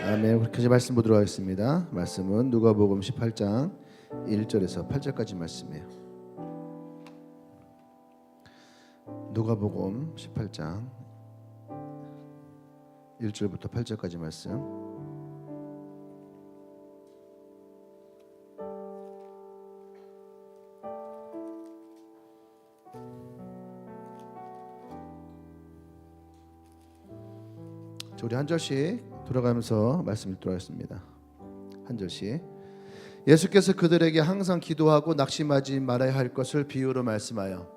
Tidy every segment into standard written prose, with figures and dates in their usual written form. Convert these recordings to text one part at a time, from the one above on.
아멘. 그렇게 말씀 보도록 하겠습니다. 말씀은 누가복음 18장 1절에서 8절까지 말씀이에요. 누가복음 18장 1절부터 8절까지 말씀. 우리 한 절씩 돌아가면서 말씀 읽도록 하겠습니다. 한 절씩. 예수께서 그들에게 항상 기도하고 낙심하지 말아야 할 것을 비유로 말씀하여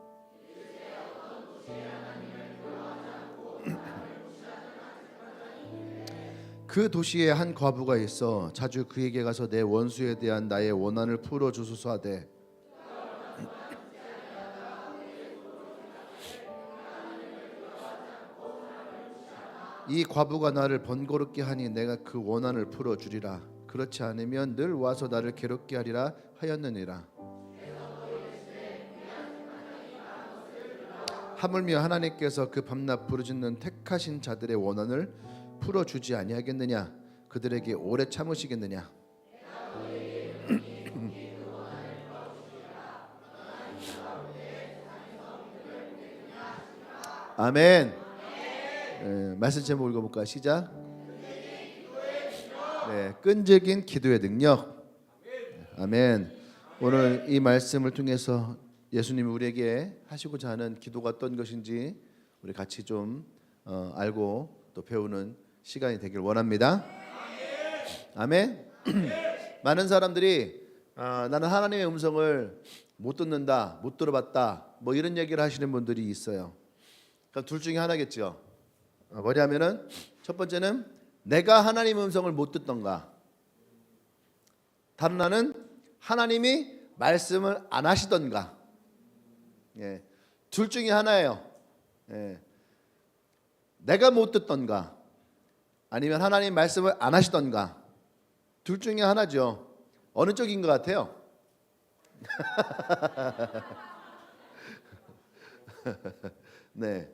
그 도시에 한 과부가 있어 자주 그에게 가서 내 원수에 대한 나의 원한을 풀어주소서 하되 이 과부가 나를 번거롭게 하니 내가 그 원한을 풀어주리라. 그렇지 않으면 늘 와서 나를 괴롭게 하리라 하였느니라. 하물며 하나님께서 그 밤낮 부르짖는 택하신 자들의 원한을 풀어주지 아니하겠느냐? 그들에게 오래 참으시겠느냐? 아멘. 말씀 제목 읽어볼까? 시작. 끈질긴 기도의 능력. 아멘. 오늘 이 말씀을 통해서 예수님이 우리에게 하시고자 하는 기도가 어떤 것인지 우리 같이 좀 알고 또 배우는 시간이 되길 원합니다. 아멘. 많은 사람들이 나는 하나님의 음성을 못 듣는다, 못 들어봤다, 뭐 이런 얘기를 하시는 분들이 있어요. 그러니까 둘 중에 하나겠죠. 뭐냐면은 첫 번째는 내가 하나님의 음성을 못 듣던가, 다른 하나는 하나님이 말씀을 안 하시던가. 둘 중에 하나예요. 내가 못 듣던가 아니면 하나님 말씀을 안 하시던가. 둘 중에 하나죠. 어느 쪽인 것 같아요? 네.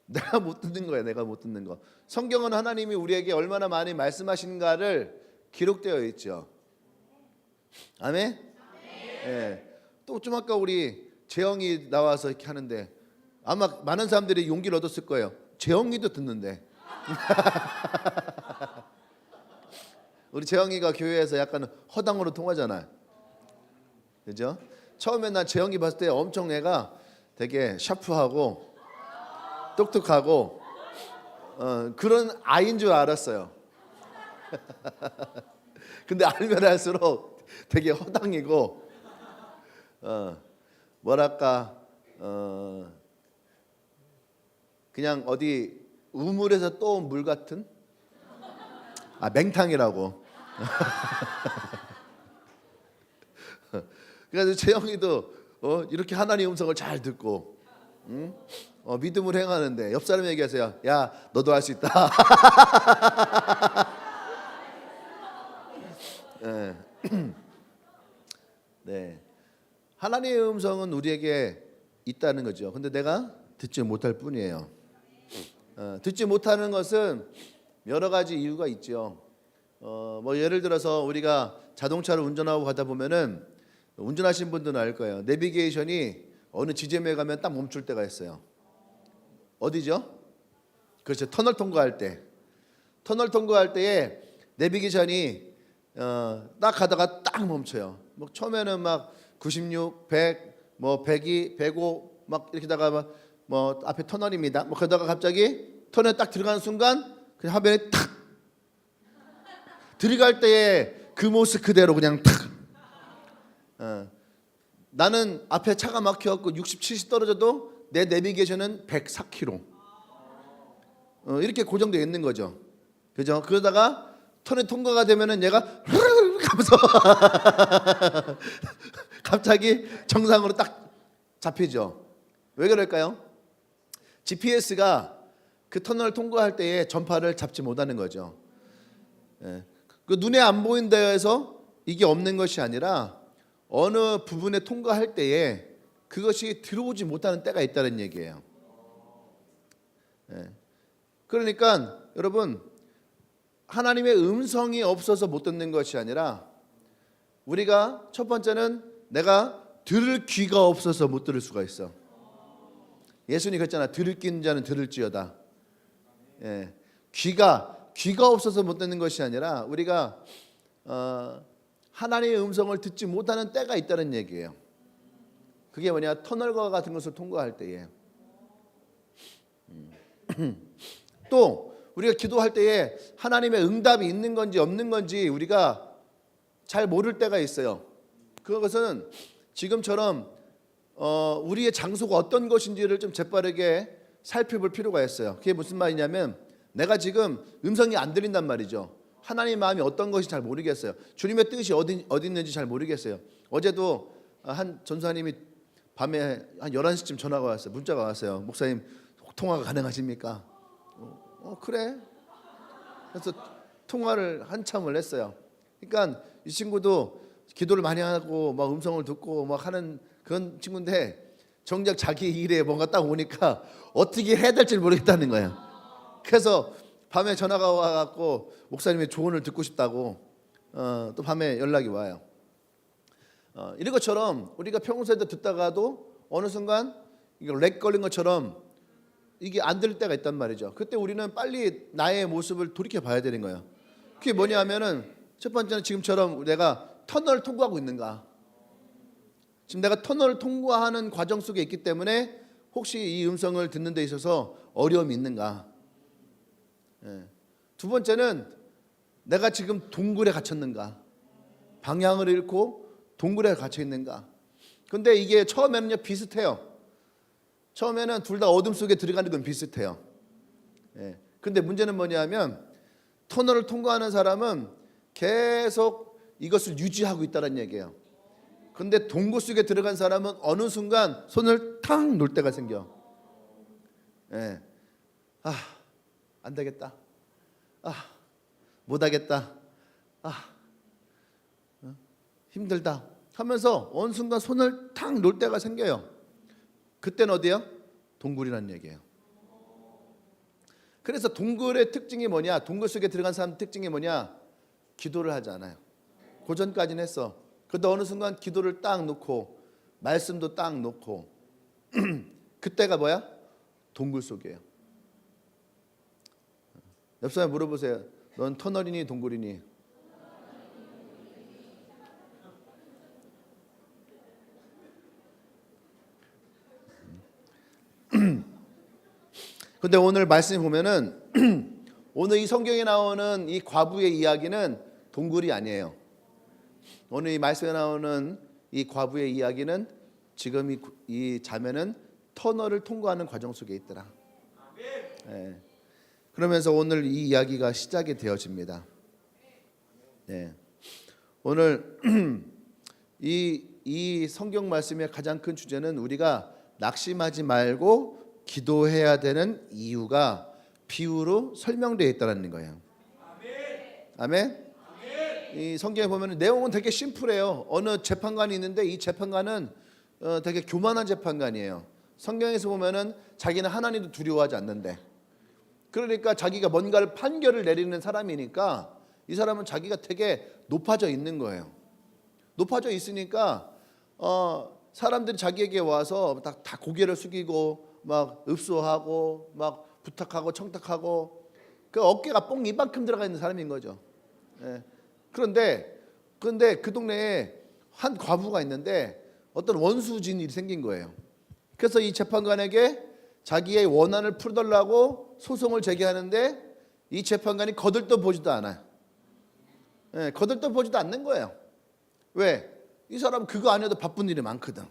내가 못 듣는 거예요. 내가 못 듣는 거. 성경은 하나님이 우리에게 얼마나 많이 말씀하신가를 기록되어 있죠. 아멘. 또 좀 아까 우리 재영이 나와서 이렇게 하는데 아마 많은 사람들이 용기를 얻었을 거예요. 재영이도 듣는데. 우리 재영이가 교회에서 약간 허당으로 통하잖아요. 그죠? 처음에 난 재영이 봤을 때 엄청 애가 되게 샤프하고 똑똑하고 그런 아이인 줄 알았어요. 근데 알면 알수록 되게 허당이고 뭐랄까 그냥 어디 우물에서 떠온 물 같은 맹탕이라고. 그래서 재영이도 이렇게 하나님 음성을 잘 듣고 믿음을 행하는데 옆 사람 얘기하세요. 야, 너도 할 수 있다. 네. 하나님의 음성은 우리에게 있다는 거죠. 근데 내가 듣지 못할 뿐이에요. 듣지 못하는 것은 여러 가지 이유가 있죠. 뭐 예를 들어서 우리가 자동차를 운전하고 가다 보면은 운전하신 분들은 알 거예요. 내비게이션이 어느 지점에 가면 딱 멈출 때가 있어요. 어디죠? 그렇죠. 터널 통과할 때. 터널 통과할 때에 내비게이션이 딱 가다가 딱 멈춰요. 뭐 처음에는 막 96, 100, 뭐 102, 105 막 이렇게 다가 뭐 앞에 터널입니다. 뭐 그러다가 갑자기 터널에 딱 들어가는 순간 그냥 화면에 탁 들어갈 때의 그 모습 그대로 그냥 탁. 나는 앞에 차가 막혀갖고 60, 70 떨어져도 내 내비게이션은 104km 이렇게 고정되어 있는 거죠. 그죠? 그러다가 터널 통과가 되면은 얘가 하면서 갑자기 정상으로 딱 잡히죠. 왜 그럴까요? GPS가 그 터널을 통과할 때에 전파를 잡지 못하는 거죠. 그 눈에 안 보인다 해서 이게 없는 것이 아니라 어느 부분에 통과할 때에 그것이 들어오지 못하는 때가 있다는 얘기예요. 그러니까 여러분 하나님의 음성이 없어서 못 듣는 것이 아니라 우리가 첫 번째는 내가 들을 귀가 없어서 못 들을 수가 있어. 예수님이 그랬잖아. 들을 귀 있는 자는 들을지어다. 예. 귀가 없어서 못 듣는 것이 아니라 우리가 하나님의 음성을 듣지 못하는 때가 있다는 얘기예요. 그게 뭐냐? 터널과 같은 것을 통과할 때에. 또 우리가 기도할 때에 하나님의 응답이 있는 건지 없는 건지 우리가 잘 모를 때가 있어요. 그것은 지금처럼 우리의 장소가 어떤 것인지를 좀 재빠르게 살펴볼 필요가 있어요. 그게 무슨 말이냐면 내가 지금 음성이 안 들린단 말이죠. 하나님의 마음이 어떤 것이 잘 모르겠어요. 주님의 뜻이 어디 있는지 잘 모르겠어요. 어제도 한 전사님이 밤에 한 11시쯤 전화가 왔어요. 문자가 왔어요. 목사님 통화가 가능하십니까? 그래. 그래서 통화를 한참을 했어요. 그러니까 이 친구도 기도를 많이 하고 막 음성을 듣고 막 하는 그런 친구인데 정작 자기 일에 뭔가 딱 오니까 어떻게 해야 될지 모르겠다는 거예요. 그래서 밤에 전화가 와갖고 목사님의 조언을 듣고 싶다고 또 밤에 연락이 와요. 이런 것처럼 우리가 평소에도 듣다가도 어느 순간 이게 렉 걸린 것처럼 이게 안 들릴 때가 있단 말이죠. 그때 우리는 빨리 나의 모습을 돌이켜 봐야 되는 거예요. 그게 뭐냐면은 첫 번째는 지금처럼 내가 터널을 통과하고 있는가. 지금 내가 터널을 통과하는 과정 속에 있기 때문에 혹시 이 음성을 듣는 데 있어서 어려움이 있는가. 두 번째는 내가 지금 동굴에 갇혔는가. 방향을 잃고 동굴에 갇혀 있는가. 근데 이게 처음에는요 비슷해요. 처음에는 둘 다 어둠 속에 들어가는 건 비슷해요. 근데 문제는 뭐냐면 터널을 통과하는 사람은 계속 이것을 유지하고 있다는 얘기예요. 근데 동굴 속에 들어간 사람은 어느 순간 손을 탁 놓을 때가 생겨. 안 되겠다. 못하겠다. 힘들다 하면서 어느 순간 손을 탁 놓을 때가 생겨요. 그때는 어디요? 동굴이라는 얘기예요. 그래서 동굴의 특징이 뭐냐? 동굴 속에 들어간 사람 특징이 뭐냐? 기도를 하지 않아요. 그 전까지는 했어. 그런데 어느 순간 기도를 딱 놓고 말씀도 딱 놓고 그때가 뭐야? 동굴 속이에요. 옆 사람 물어보세요. 넌 터널이니 동굴이니? 근데 오늘 말씀 보면은 오늘 이 성경에 나오는 이 과부의 이야기는 동굴이 아니에요. 오늘 이 말씀에 나오는 이 과부의 이야기는 지금 이 자매는 터널을 통과하는 과정 속에 있더라. 그러면서 오늘 이 이야기가 시작이 되어집니다. 오늘 이 성경 말씀의 가장 큰 주제는 우리가 낙심하지 말고 기도해야 되는 이유가 비유로 설명되어 있다는 거예요. 아멘. 이 성경에 보면 내용은 되게 심플해요. 어느 재판관이 있는데 이 재판관은 되게 교만한 재판관이에요. 성경에서 보면은 자기는 하나님도 두려워하지 않는데, 그러니까 자기가 뭔가를 판결을 내리는 사람이니까 이 사람은 자기가 되게 높아져 있는 거예요. 높아져 있으니까 사람들이 자기에게 와서 다 고개를 숙이고 막 읍소하고 막 부탁하고 청탁하고 그 어깨가 뽕 이만큼 들어가 있는 사람인 거죠. 그런데 그 동네에 한 과부가 있는데 어떤 원수진 일이 생긴 거예요. 그래서 이 재판관에게 자기의 원한을 풀어달라고 소송을 제기하는데 이 재판관이 거들떠보지도 않아요. 거들떠보지도 않는 거예요. 왜? 이 사람 그거 아니어도 바쁜 일이 많거든.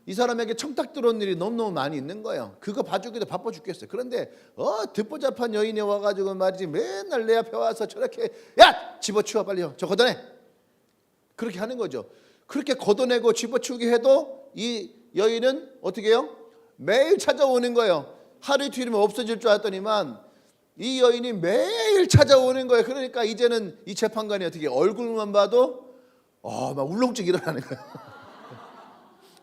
이 사람에게 청탁 들어온 일이 너무너무 많이 있는 거예요. 그거 봐주기도 바빠 죽겠어요. 그런데 듣보잡한 여인이 와가지고 말이지 맨날 내 앞에 와서 저렇게 야! 집어치워 빨리 저 걷어내! 그렇게 하는 거죠. 그렇게 걷어내고 집어치우게 해도 이 여인은 어떻게 해요? 매일 찾아오는 거예요. 하루 이틀이면 없어질 줄 알았더니만 이 여인이 매일 찾아오는 거예요. 그러니까 이제는 이 재판관이 어떻게 얼굴만 봐도 막 울렁증 일어나는 거예요.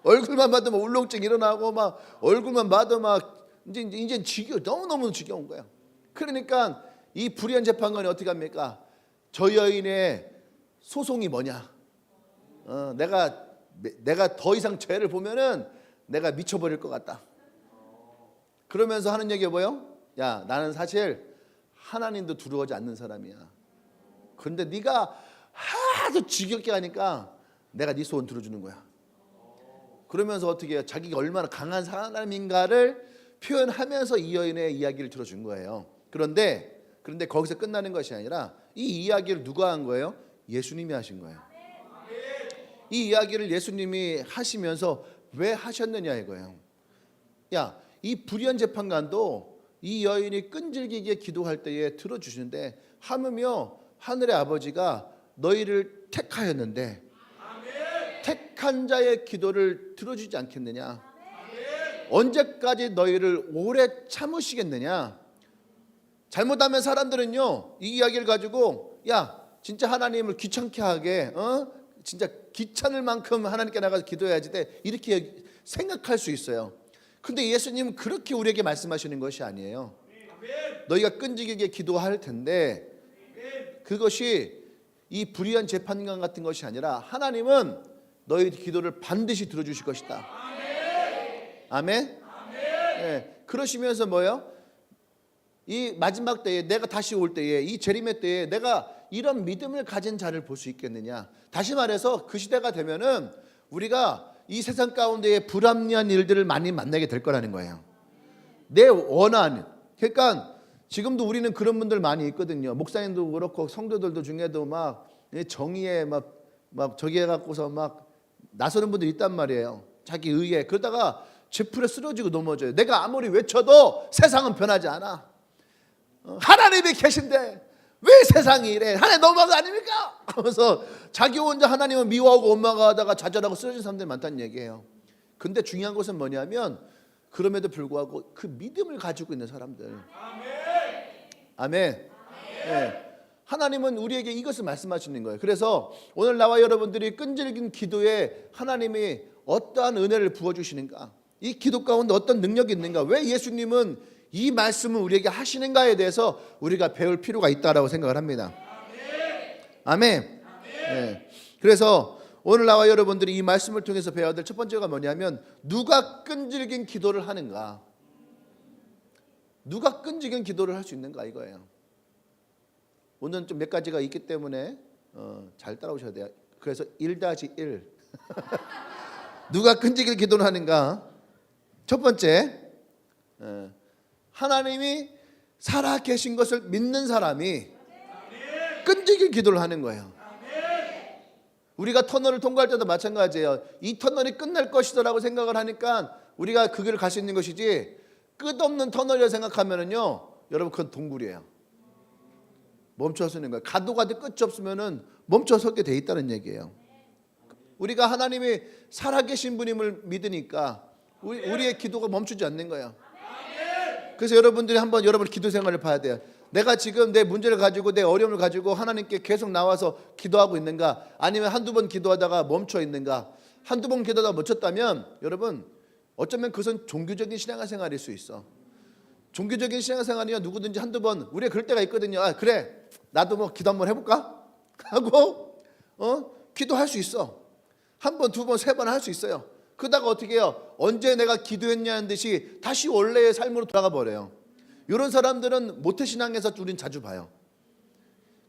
얼굴만 봐도 막 울렁증 일어나고 막 얼굴만 봐도 막 이제 너무너무 지겨운 거예요. 그러니까 이 불의한 재판관이 어떻게 합니까? 저 여인의 소송이 뭐냐? 내가 더 이상 죄를 보면은 내가 미쳐버릴 것 같다. 그러면서 하는 얘기가 뭐예요? 야, 나는 사실 하나님도 두려워하지 않는 사람이야. 그런데 네가 하도 지겹게 하니까 내가 네 소원 들어주는 거야. 그러면서 어떻게 해요? 자기가 얼마나 강한 사람인가를 표현하면서 이 여인의 이야기를 들어준 거예요. 그런데 거기서 끝나는 것이 아니라 이 이야기를 누가 한 거예요? 예수님이 하신 거예요. 이 이야기를 예수님이 하시면서 왜 하셨느냐 이거예요. 야, 이 불의한 재판관도 이 여인이 끈질기게 기도할 때에 들어주시는데 하물며 하늘의 아버지가 너희를 택하였는데 택한 자의 기도를 들어주지 않겠느냐? 언제까지 너희를 오래 참으시겠느냐? 잘못하면 사람들은요 이 이야기를 가지고 야 진짜 하나님을 귀찮게 하게 진짜 귀찮을 만큼 하나님께 나가서 기도해야지 돼 이렇게 생각할 수 있어요. 근데 예수님은 그렇게 우리에게 말씀하시는 것이 아니에요. 너희가 끈질기게 기도할 텐데 그것이 이 불의한 재판관 같은 것이 아니라 하나님은 너희 기도를 반드시 들어주실 것이다. 아멘. 네. 그러시면서 뭐예요? 이 마지막 때에 내가 다시 올 때에 이 재림의 때에 내가 이런 믿음을 가진 자를 볼 수 있겠느냐? 다시 말해서 그 시대가 되면은 우리가 이 세상 가운데에 불합리한 일들을 많이 만나게 될 거라는 거예요. 내 원한. 그러니까 지금도 우리는 그런 분들 많이 있거든요. 목사님도 그렇고 성도들도 중에도 막 정의에 막 저기 해갖고서 막 나서는 분들이 있단 말이에요. 자기 의에. 그러다가 쥐풀에 쓰러지고 넘어져요. 내가 아무리 외쳐도 세상은 변하지 않아. 하나님이 계신데 왜 세상이 이래? 하나님 너무한 거 아닙니까? 하면서 자기 혼자 하나님을 미워하고 원망하다가 좌절하고 쓰러진 사람들이 많다는 얘기예요. 근데 중요한 것은 뭐냐면 그럼에도 불구하고 그 믿음을 가지고 있는 사람들. 아멘. 네. 하나님은 우리에게 이것을 말씀하시는 거예요. 그래서 오늘 나와 여러분들이 끈질긴 기도에 하나님이 어떠한 은혜를 부어주시는가, 이 기도 가운데 어떤 능력이 있는가, 왜 예수님은 이 말씀을 우리에게 하시는가에 대해서 우리가 배울 필요가 있다라고 생각을 합니다. 아멘. 네. 그래서 오늘 나와 여러분들이 이 말씀을 통해서 배워야 될 첫 번째가 뭐냐면 누가 끈질긴 기도를 하는가, 누가 끈질긴 기도를 할 수 있는가 이거예요. 오늘은 좀 몇 가지가 있기 때문에 잘 따라오셔야 돼요. 그래서 1-1 누가 끈질긴 기도를 하는가. 첫 번째, 하나님이 살아계신 것을 믿는 사람이 끈질긴 기도를 하는 거예요. 우리가 터널을 통과할 때도 마찬가지예요. 이 터널이 끝날 것이다라고 생각을 하니까 우리가 그 길을 갈 수 있는 것이지, 끝없는 터널이라고 생각하면은요 여러분 그건 동굴이에요. 멈춰서는 거예요. 가도 끝이 없으면은 멈춰서게 돼 있다는 얘기예요. 우리가 하나님이 살아계신 분임을 믿으니까 우리의 기도가 멈추지 않는 거예요. 그래서 여러분들이 한번 여러분 기도 생활을 봐야 돼요. 내가 지금 내 문제를 가지고 내 어려움을 가지고 하나님께 계속 나와서 기도하고 있는가, 아니면 한두 번 기도하다가 멈춰 있는가. 한두 번 기도하다가 멈췄다면 여러분 어쩌면 그것은 종교적인 신앙생활일 수 있어. 종교적인 신앙생활이야 누구든지 한두 번 우리가 그럴 때가 있거든요. 아 그래 나도 뭐 기도 한번 해볼까 하고 기도할 수 있어. 한 번, 두 번, 세 번 할 수 있어요. 그러다가 어떻게 해요? 언제 내가 기도했냐는 듯이 다시 원래의 삶으로 돌아가 버려요. 이런 사람들은 모태신앙에서 우린 자주 봐요.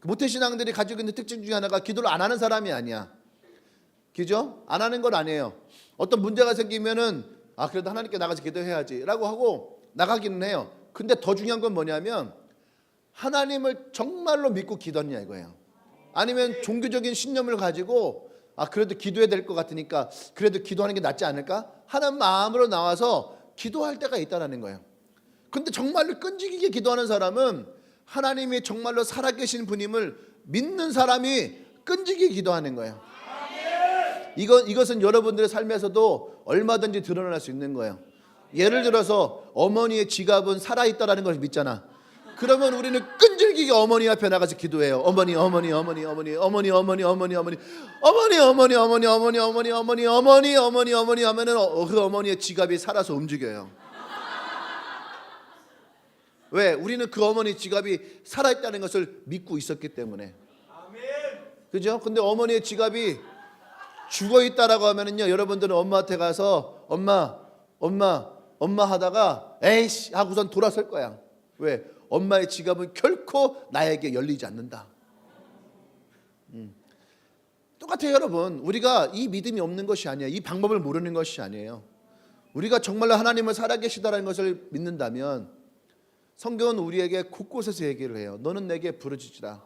모태신앙들이 가지고 있는 특징 중에 하나가 기도를 안 하는 사람이 아니야. 그죠? 안 하는 건 아니에요. 어떤 문제가 생기면은 아 그래도 하나님께 나가서 기도해야지 라고 하고 나가기는 해요. 근데 더 중요한 건 뭐냐면 하나님을 정말로 믿고 기도하느냐 이거예요. 아니면 종교적인 신념을 가지고 아 그래도 기도해야 될 것 같으니까 그래도 기도하는 게 낫지 않을까 하는 마음으로 나와서 기도할 때가 있다는 거예요. 근데 정말로 끈질기게 기도하는 사람은 하나님이 정말로 살아계신 분임을 믿는 사람이 끈질기게 기도하는 거예요. 이것은 여러분들의 삶에서도 얼마든지 드러날 수 있는 거예요. 예를 들어서 어머니의 지갑은 살아있다라는 걸 믿잖아. 그러면 우리는 끈질기게 어머니 앞에 나가서 기도해요. 어머니 어머니 어머니 어머니 어머니 어머니 어머니 어머니 어머니 어머니 어머니 어머니 어머니 어머니 어머니 어머니 어머니 하면은 그 어머니의 지갑이 살아서 움직여요. 왜? 우리는 그 어머니 지갑이 살아있다는 것을 믿고 있었기 때문에. 그죠? 근데 어머니의 지갑이 죽어있다라고 하면은요, 여러분들은 엄마한테 가서 엄마 하다가 에이씨 하고선 돌아설 거야. 왜? 엄마의 지갑은 결코 나에게 열리지 않는다. 똑같아요, 여러분. 우리가 이 믿음이 없는 것이 아니에요. 이 방법을 모르는 것이 아니에요. 우리가 정말로 하나님을 살아계시다는 것을 믿는다면 성경은 우리에게 곳곳에서 얘기를 해요. 너는 내게 부르짖으라.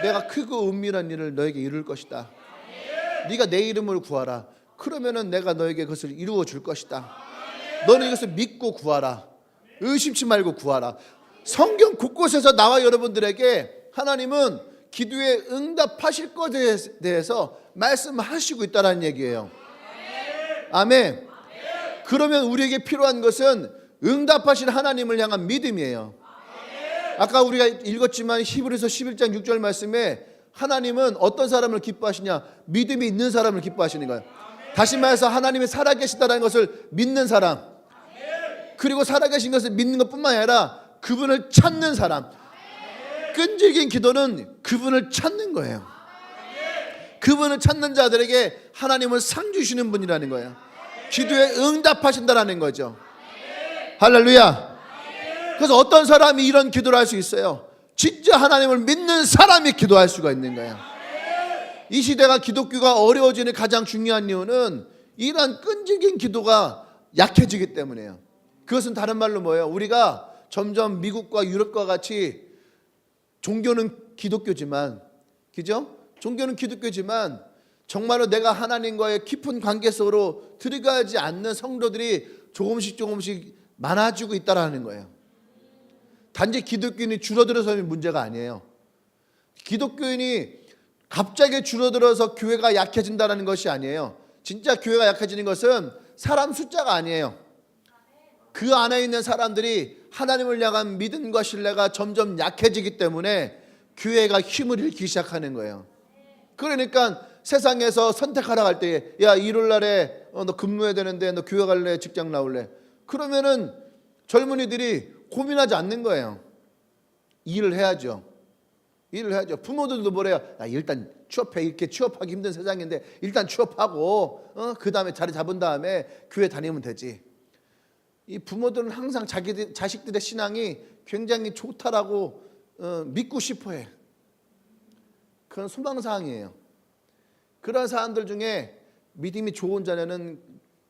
내가 크고 은밀한 일을 너에게 이룰 것이다. 네가 내 이름을 구하라. 그러면은 내가 너에게 그것을 이루어 줄 것이다. 너는 이것을 믿고 구하라. 의심치 말고 구하라. 성경 곳곳에서 나와 여러분들에게 하나님은 기도에 응답하실 것에 대해서 말씀하시고 있다는 얘기예요. 아멘. 그러면 우리에게 필요한 것은 응답하신 하나님을 향한 믿음이에요. 아까 우리가 읽었지만 히브리서 11장 6절 말씀에 하나님은 어떤 사람을 기뻐하시냐? 믿음이 있는 사람을 기뻐하시는 거예요. 다시 말해서 하나님이 살아계시다는 것을 믿는 사람, 그리고 살아계신 것을 믿는 것뿐만 아니라 그분을 찾는 사람. 끈질긴 기도는 그분을 찾는 거예요. 그분을 찾는 자들에게 하나님은 상 주시는 분이라는 거예요. 기도에 응답하신다라는 거죠. 할렐루야. 그래서 어떤 사람이 이런 기도를 할 수 있어요? 진짜 하나님을 믿는 사람이 기도할 수가 있는 거예요. 이 시대가 기독교가 어려워지는 가장 중요한 이유는 이러한 끈질긴 기도가 약해지기 때문이에요. 그것은 다른 말로 뭐예요? 우리가 점점 미국과 유럽과 같이 종교는 기독교지만, 그죠? 종교는 기독교지만 정말로 내가 하나님과의 깊은 관계 속으로 들어가지 않는 성도들이 조금씩 많아지고 있다라는 거예요. 단지 기독교인이 줄어들어서 문제가 아니에요. 기독교인이 갑자기 줄어들어서 교회가 약해진다는 것이 아니에요. 진짜 교회가 약해지는 것은 사람 숫자가 아니에요. 그 안에 있는 사람들이 하나님을 향한 믿음과 신뢰가 점점 약해지기 때문에 교회가 힘을 잃기 시작하는 거예요. 그러니까 세상에서 선택하라 할 때, 야 일요일 날에 너 근무해야 되는데 너 교회 갈래? 직장 나올래? 그러면은 젊은이들이 고민하지 않는 거예요. 일을 해야죠. 부모들도 뭐래요? 야, 일단 취업해. 이렇게 취업하기 힘든 세상인데 일단 취업하고 그 다음에 자리 잡은 다음에 교회 다니면 되지. 이 부모들은 항상 자식들의 신앙이 굉장히 좋다라고 믿고 싶어해. 그런 소망사항이에요. 그런 사람들 중에 믿음이 좋은 자녀는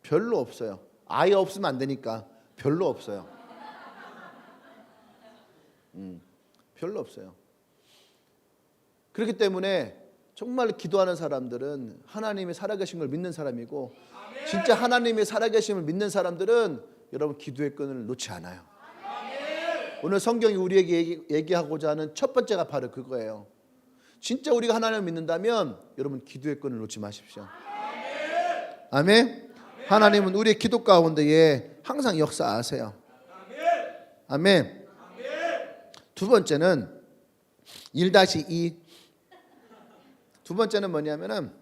별로 없어요. 아예 없으면 안 되니까 별로 없어요. 별로 없어요. 그렇기 때문에 정말 기도하는 사람들은 하나님이 살아계신 걸 믿는 사람이고, 진짜 하나님이 살아계심을 믿는 사람들은 여러분 기도의 끈을 놓지 않아요. 오늘 성경이 우리에게 얘기하고자 하는 첫 번째가 바로 그거예요. 진짜 우리가 하나님을 믿는다면 여러분 기도의 끈을 놓지 마십시오. 아멘. 하나님은 우리의 기도 가운데에 항상 역사하세요. 아멘. 두 번째는 1-2. 두 번째는 뭐냐면은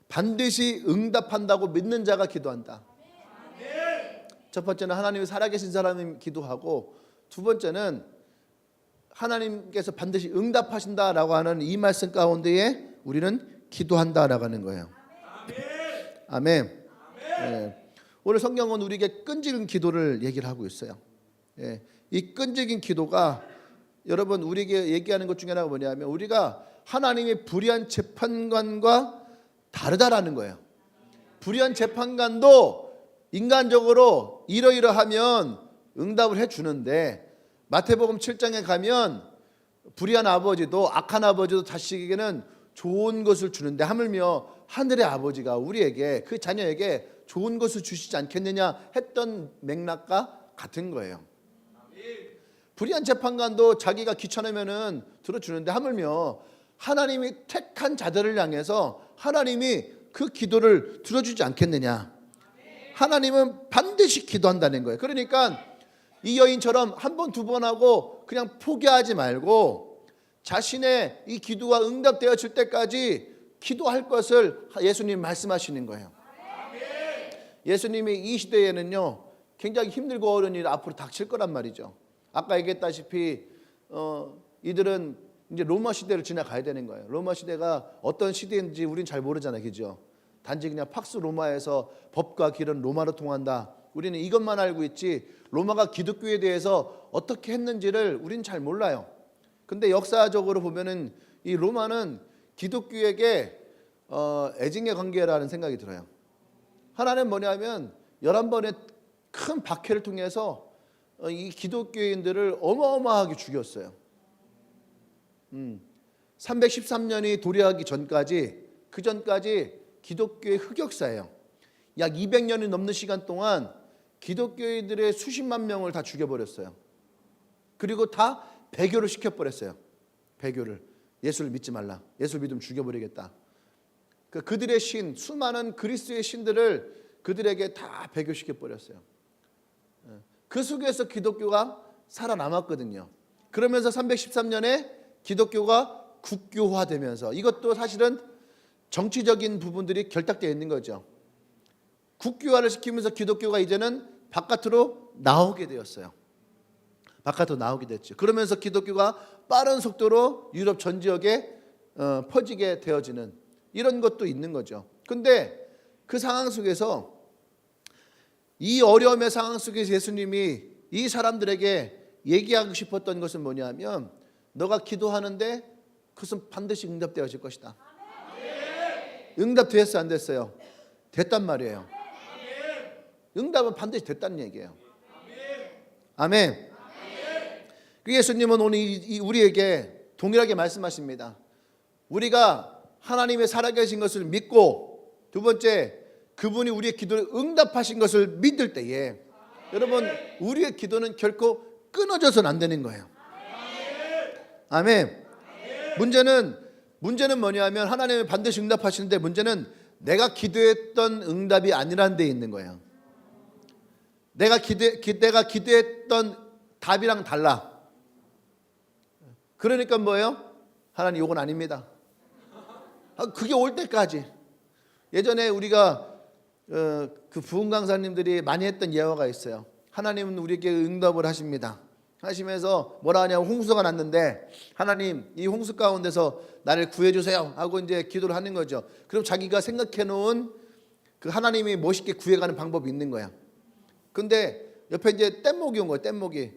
반드시 응답한다고 믿는 자가 기도한다. 첫 번째는 하나님이 살아계신 사람이 기도하고, 두 번째는 하나님께서 반드시 응답하신다라고 하는 이 말씀 가운데에 우리는 기도한다라고 하는 거예요. 아멘. 네. 오늘 성경은 우리에게 끈질긴 기도를 얘기를 하고 있어요. 네. 이 끈질긴 기도가 여러분 우리에게 얘기하는 것 중에 하나가 뭐냐면 우리가 하나님의 불의한 재판관과 다르다라는 거예요. 불의한 재판관도 인간적으로 이러이러하면 응답을 해주는데, 마태복음 7장에 가면 불의한 아버지도 악한 아버지도 자식에게는 좋은 것을 주는데 하물며 하늘의 아버지가 우리에게 그 자녀에게 좋은 것을 주시지 않겠느냐 했던 맥락과 같은 거예요. 불의한 재판관도 자기가 귀찮으면은 들어주는데 하물며 하나님이 택한 자들을 향해서 하나님이 그 기도를 들어주지 않겠느냐. 하나님은 반드시 기도한다는 거예요. 그러니까 이 여인처럼 한 번, 두 번 하고 그냥 포기하지 말고 자신의 이 기도가 응답되어질 때까지 기도할 것을 예수님 말씀하시는 거예요. 예수님이 이 시대에는요 굉장히 힘들고 어려운 일이 앞으로 닥칠 거란 말이죠. 아까 얘기했다시피 이들은 이제 로마 시대를 지나가야 되는 거예요. 로마 시대가 어떤 시대인지 우린 잘 모르잖아요, 그죠? 단지 그냥 팍스 로마에서 법과 길은 로마로 통한다. 우리는 이것만 알고 있지 로마가 기독교에 대해서 어떻게 했는지를 우린 잘 몰라요. 근데 역사적으로 보면은 이 로마는 기독교에게 애증의 관계라는 생각이 들어요. 하나는 뭐냐면 11번의 큰 박해를 통해서 이 기독교인들을 어마어마하게 죽였어요. 313년이 도래하기 전까지, 그 전까지 기독교의 흑역사예요. 약 200년이 넘는 시간 동안 기독교인들의 수십만 명을 다 죽여버렸어요. 그리고 다 배교를 시켜버렸어요. 배교를. 예수를 믿지 말라. 예수를 믿으면 죽여버리겠다. 그들의 신, 수많은 그리스도의 신들을 그들에게 다 배교시켜버렸어요. 그 속에서 기독교가 살아남았거든요. 그러면서 313년에 기독교가 국교화되면서, 이것도 사실은 정치적인 부분들이 결탁되어 있는 거죠. 국교화를 시키면서 기독교가 이제는 바깥으로 나오게 되었어요. 바깥으로 나오게 됐죠. 그러면서 기독교가 빠른 속도로 유럽 전 지역에 퍼지게 되어지는 이런 것도 있는 거죠. 근데 그 상황 속에서, 이 어려움의 상황 속에서 예수님이 이 사람들에게 얘기하고 싶었던 것은 뭐냐면, 너가 기도하는데 그것은 반드시 응답되어질 것이다. 응답되었어, 안 됐어요? 됐단 말이에요. 응답은 반드시 됐다는 얘기예요. 아멘. 그 예수님은 오늘 우리에게 동일하게 말씀하십니다. 우리가 하나님의 살아계신 것을 믿고, 두 번째, 그분이 우리의 기도를 응답하신 것을 믿을 때에, 여러분, 우리의 기도는 결코 끊어져서는 안 되는 거예요. 아멘. 문제는 뭐냐면, 하나님은 반드시 응답하시는데, 문제는 내가 기도했던 응답이 아니라는 데 있는 거예요. 내가 기도했던 답이랑 달라. 그러니까 뭐예요? 하나님, 이건 아닙니다. 그게 올 때까지. 예전에 우리가 그 부흥 강사님들이 많이 했던 예화가 있어요. 하나님은 우리에게 응답을 하십니다. 하시면서 뭐라 하냐면, 홍수가 났는데 하나님, 이 홍수 가운데서 나를 구해주세요 하고 이제 기도를 하는 거죠. 그럼 자기가 생각해 놓은 그 하나님이 멋있게 구해가는 방법이 있는 거야. 근데 옆에 이제 뗏목이 온 거예요.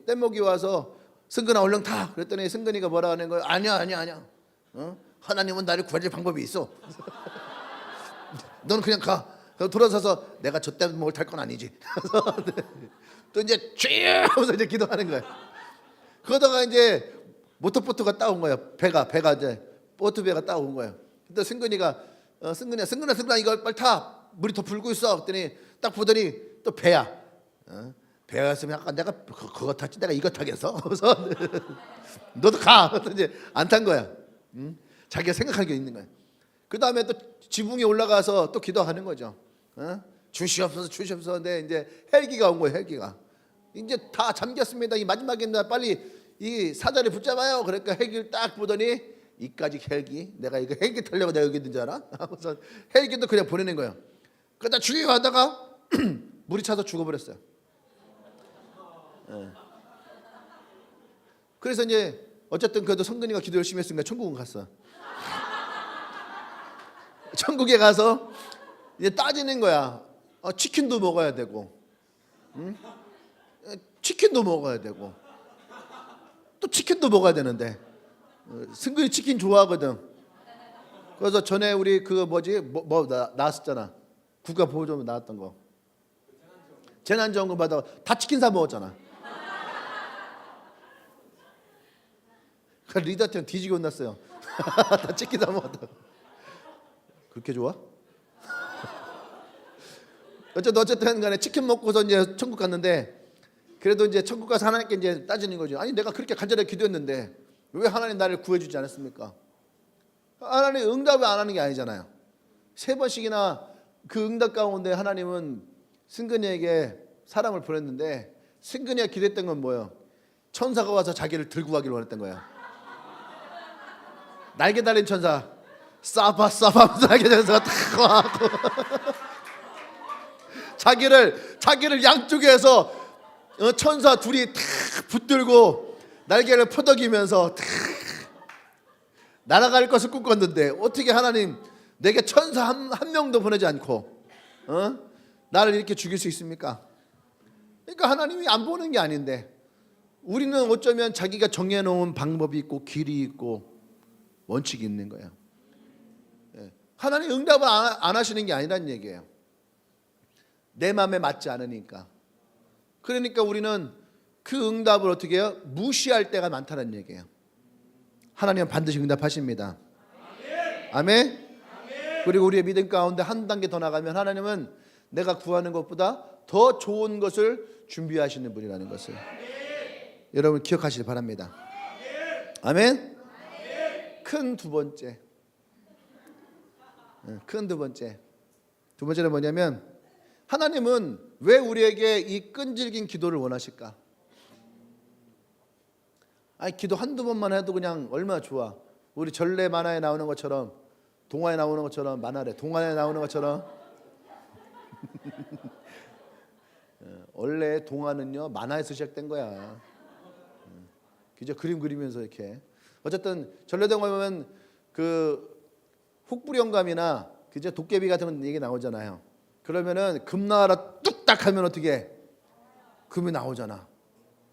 뗏목이 와서, 승근아 얼른 타. 그랬더니 승근이가 뭐라 하는 거예요? 아니야. 하나님은 나를 구해줄 방법이 있어. 너는 그냥 가. 돌아서서 내가 저 뗏목을 탈 건 아니지. 또 이제 쭉 하면서 이제 기도하는 거예요. 그러다가 이제 모터보트가 따온 거예요. 배가 이제 보트배가 따온 거예요. 그때 승근이가 승근아 이거 빨리 타. 물이 더 불고 있어. 그랬더니 딱 보더니 또 배야. 배였으면 아까 내가 그거 탔지 내가 이거 타겠어. 그래서 너도 가. 그래서 이제 안 탄 거야. 자기가 생각할 게 있는 거야. 그 다음에 또 지붕에 올라가서 또 기도하는 거죠. 주시옵소서. 근데 이제 헬기가 온 거예요. 헬기가 이제 다 잠겼습니다. 이 마지막인데 빨리 이 사자를 붙잡아요. 그러니까 헬기를 딱 보더니, 이까지 헬기, 내가 이거 헬기 타려고 내가 여기 있는 줄 알아? 하고서 헬기도 그냥 보내는 거예요. 그러다 죽이고 가다가 물이 차서 죽어버렸어요. 그래서 이제 어쨌든 그래도 성근이가 기도 열심히 했으니까 천국은 갔어. 천국에 가서 이제 따지는 거야. 치킨도 먹어야 되고, 치킨도 먹어야 되고, 또 치킨도 먹어야 되는데, 승근이 치킨 좋아하거든. 그래서 전에 우리 그 나왔었잖아. 국가보조금 나왔던 거. 재난지원금 받아가 다 치킨 사 먹었잖아. 그 리더한테 뒤지게 혼났어요. 다 치킨 사 먹었다. 그렇게 좋아? 어쨌든 간에 치킨 먹고서 이제 천국 갔는데, 그래도 이제 천국 가서 하나님께 이제 따지는 거죠. 아니, 내가 그렇게 간절하게 기도했는데 왜 하나님 나를 구해주지 않았습니까? 하나님 응답을 안 하는 게 아니잖아요. 3번씩이나 그 응답 가운데 하나님은 승근이에게 사람을 보냈는데, 승근이가 기도했던 건 뭐예요? 천사가 와서 자기를 들고 가기를 원했던 거야. 날개 달린 천사, 싸바 날개 달린 천사가 탁 와갖고 자기를 양쪽에서 천사 둘이 탁 붙들고 날개를 퍼덕이면서 탁 날아갈 것을 꿈꿨는데 어떻게 하나님 내게 천사 한 명도 보내지 않고 나를 이렇게 죽일 수 있습니까? 그러니까 하나님이 안 보는 게 아닌데 우리는 어쩌면 자기가 정해놓은 방법이 있고 길이 있고 원칙이 있는 거예요. 하나님 응답을 안 하시는 게 아니란 얘기예요. 내 마음에 맞지 않으니까. 그러니까 우리는 그 응답을 어떻게 해요? 무시할 때가 많다는 얘기예요. 하나님은 반드시 응답하십니다. 아멘. 그리고 우리의 믿음 가운데 한 단계 더 나가면 하나님은 내가 구하는 것보다 더 좋은 것을 준비하시는 분이라는 것을 여러분 기억하시기 바랍니다. 아멘. 큰 두 번째. 두 번째는 뭐냐면 하나님은 왜 우리에게 이 끈질긴 기도를 원하실까? 아니 기도 한두 번만 해도 그냥 얼마나 좋아. 우리 전래 만화에 나오는 것처럼 동화에 나오는 것처럼 만화래 동화에 나오는 것처럼 원래 동화는요 만화에서 시작된 거야. 그죠? 그림 그리면서 이렇게 어쨌든 전래동화 보면 그 훅부리 영감이나 그죠 도깨비 같은 얘기 나오잖아요. 그러면은 금 나와라 뚝딱 하면 어떻게 금이 나오잖아.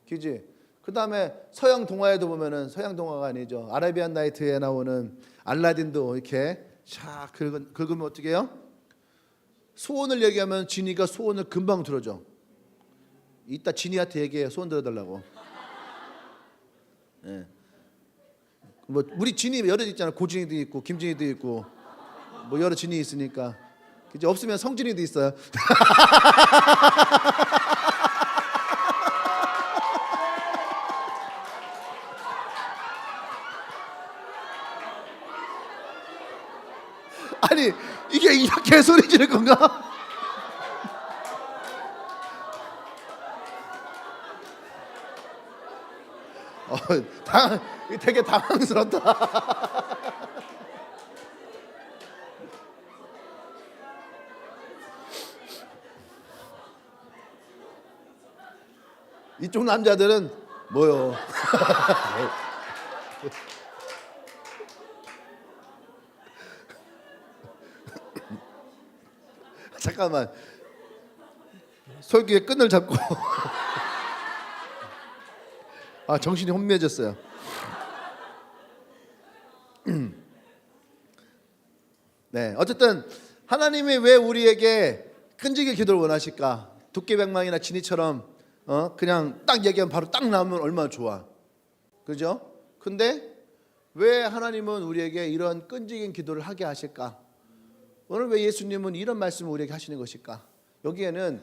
그지? 그 다음에 서양 동화에도 보면은 서양 동화가 아니죠. 아라비안 나이트에 나오는 알라딘도 이렇게 샥 긁으면 어떻게 해요? 소원을 얘기하면 지니가 소원을 금방 들어줘. 이따 지니한테 얘기해 소원 들어달라고. 예. 뭐 우리 지니 여러 있잖아. 고진이도 있고 김진이도 있고 뭐 여러 진이 있으니까. 이제 없으면 성진이도 있어요. 아니 이게 이렇게 소리 지를 건가? 되게 당황스럽다. 이쪽 남자들은 뭐요? 잠깐만 설교의 끈을 잡고 정신이 혼미해졌어요. 네, 어쨌든 하나님이 왜 우리에게 끈질기게 기도를 원하실까? 도깨비방망이나 지니처럼 그냥 딱 얘기하면 바로 딱 나오면 얼마나 좋아, 그죠? 근데 왜 하나님은 우리에게 이런 끈질긴 기도를 하게 하실까? 오늘 왜 예수님은 이런 말씀을 우리에게 하시는 것일까? 여기에는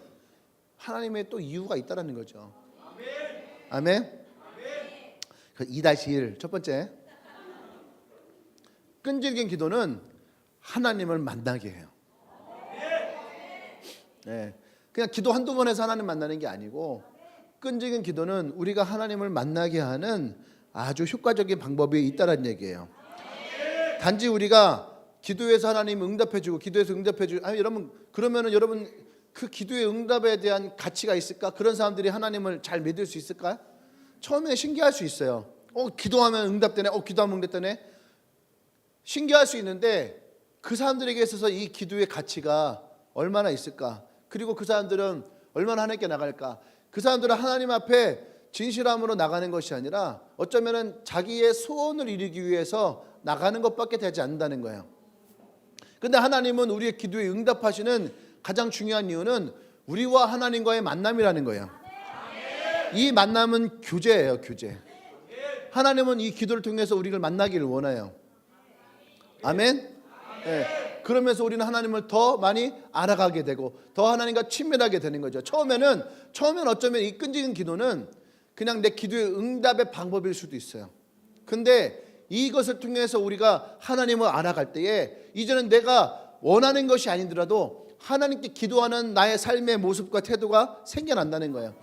하나님의 또 이유가 있다라는 거죠. 아멘. 2-1 첫 번째, 끈질긴 기도는 하나님을 만나게 해요. 네, 그냥 기도 한두 번 해서 하나님 만나는 게 아니고 끈질긴 기도는 우리가 하나님을 만나게 하는 아주 효과적인 방법이 있다는 얘기예요. 단지 우리가 기도해서 하나님 응답해주고 기도해서 응답해주고 여러분 그러면은 여러분 그 기도의 응답에 대한 가치가 있을까? 그런 사람들이 하나님을 잘 믿을 수 있을까요? 처음에 신기할 수 있어요. 기도하면 응답되네. 기도하면 응답되네. 신기할 수 있는데 그 사람들에게 있어서 이 기도의 가치가 얼마나 있을까? 그리고 그 사람들은 얼마나 하나님께 나갈까? 그 사람들은 하나님 앞에 진실함으로 나가는 것이 아니라 어쩌면은 자기의 소원을 이루기 위해서 나가는 것밖에 되지 않는다는 거예요. 근데 하나님은 우리의 기도에 응답하시는 가장 중요한 이유는 우리와 하나님과의 만남이라는 거예요. 이 만남은 교제예요, 교제. 하나님은 이 기도를 통해서 우리를 만나기를 원해요. 아멘. 네. 그러면서 우리는 하나님을 더 많이 알아가게 되고 더 하나님과 친밀하게 되는 거죠. 처음에는 어쩌면 이 끈질긴 기도는 그냥 내 기도의 응답의 방법일 수도 있어요. 근데 이것을 통해서 우리가 하나님을 알아갈 때에 이제는 내가 원하는 것이 아니더라도 하나님께 기도하는 나의 삶의 모습과 태도가 생겨난다는 거예요.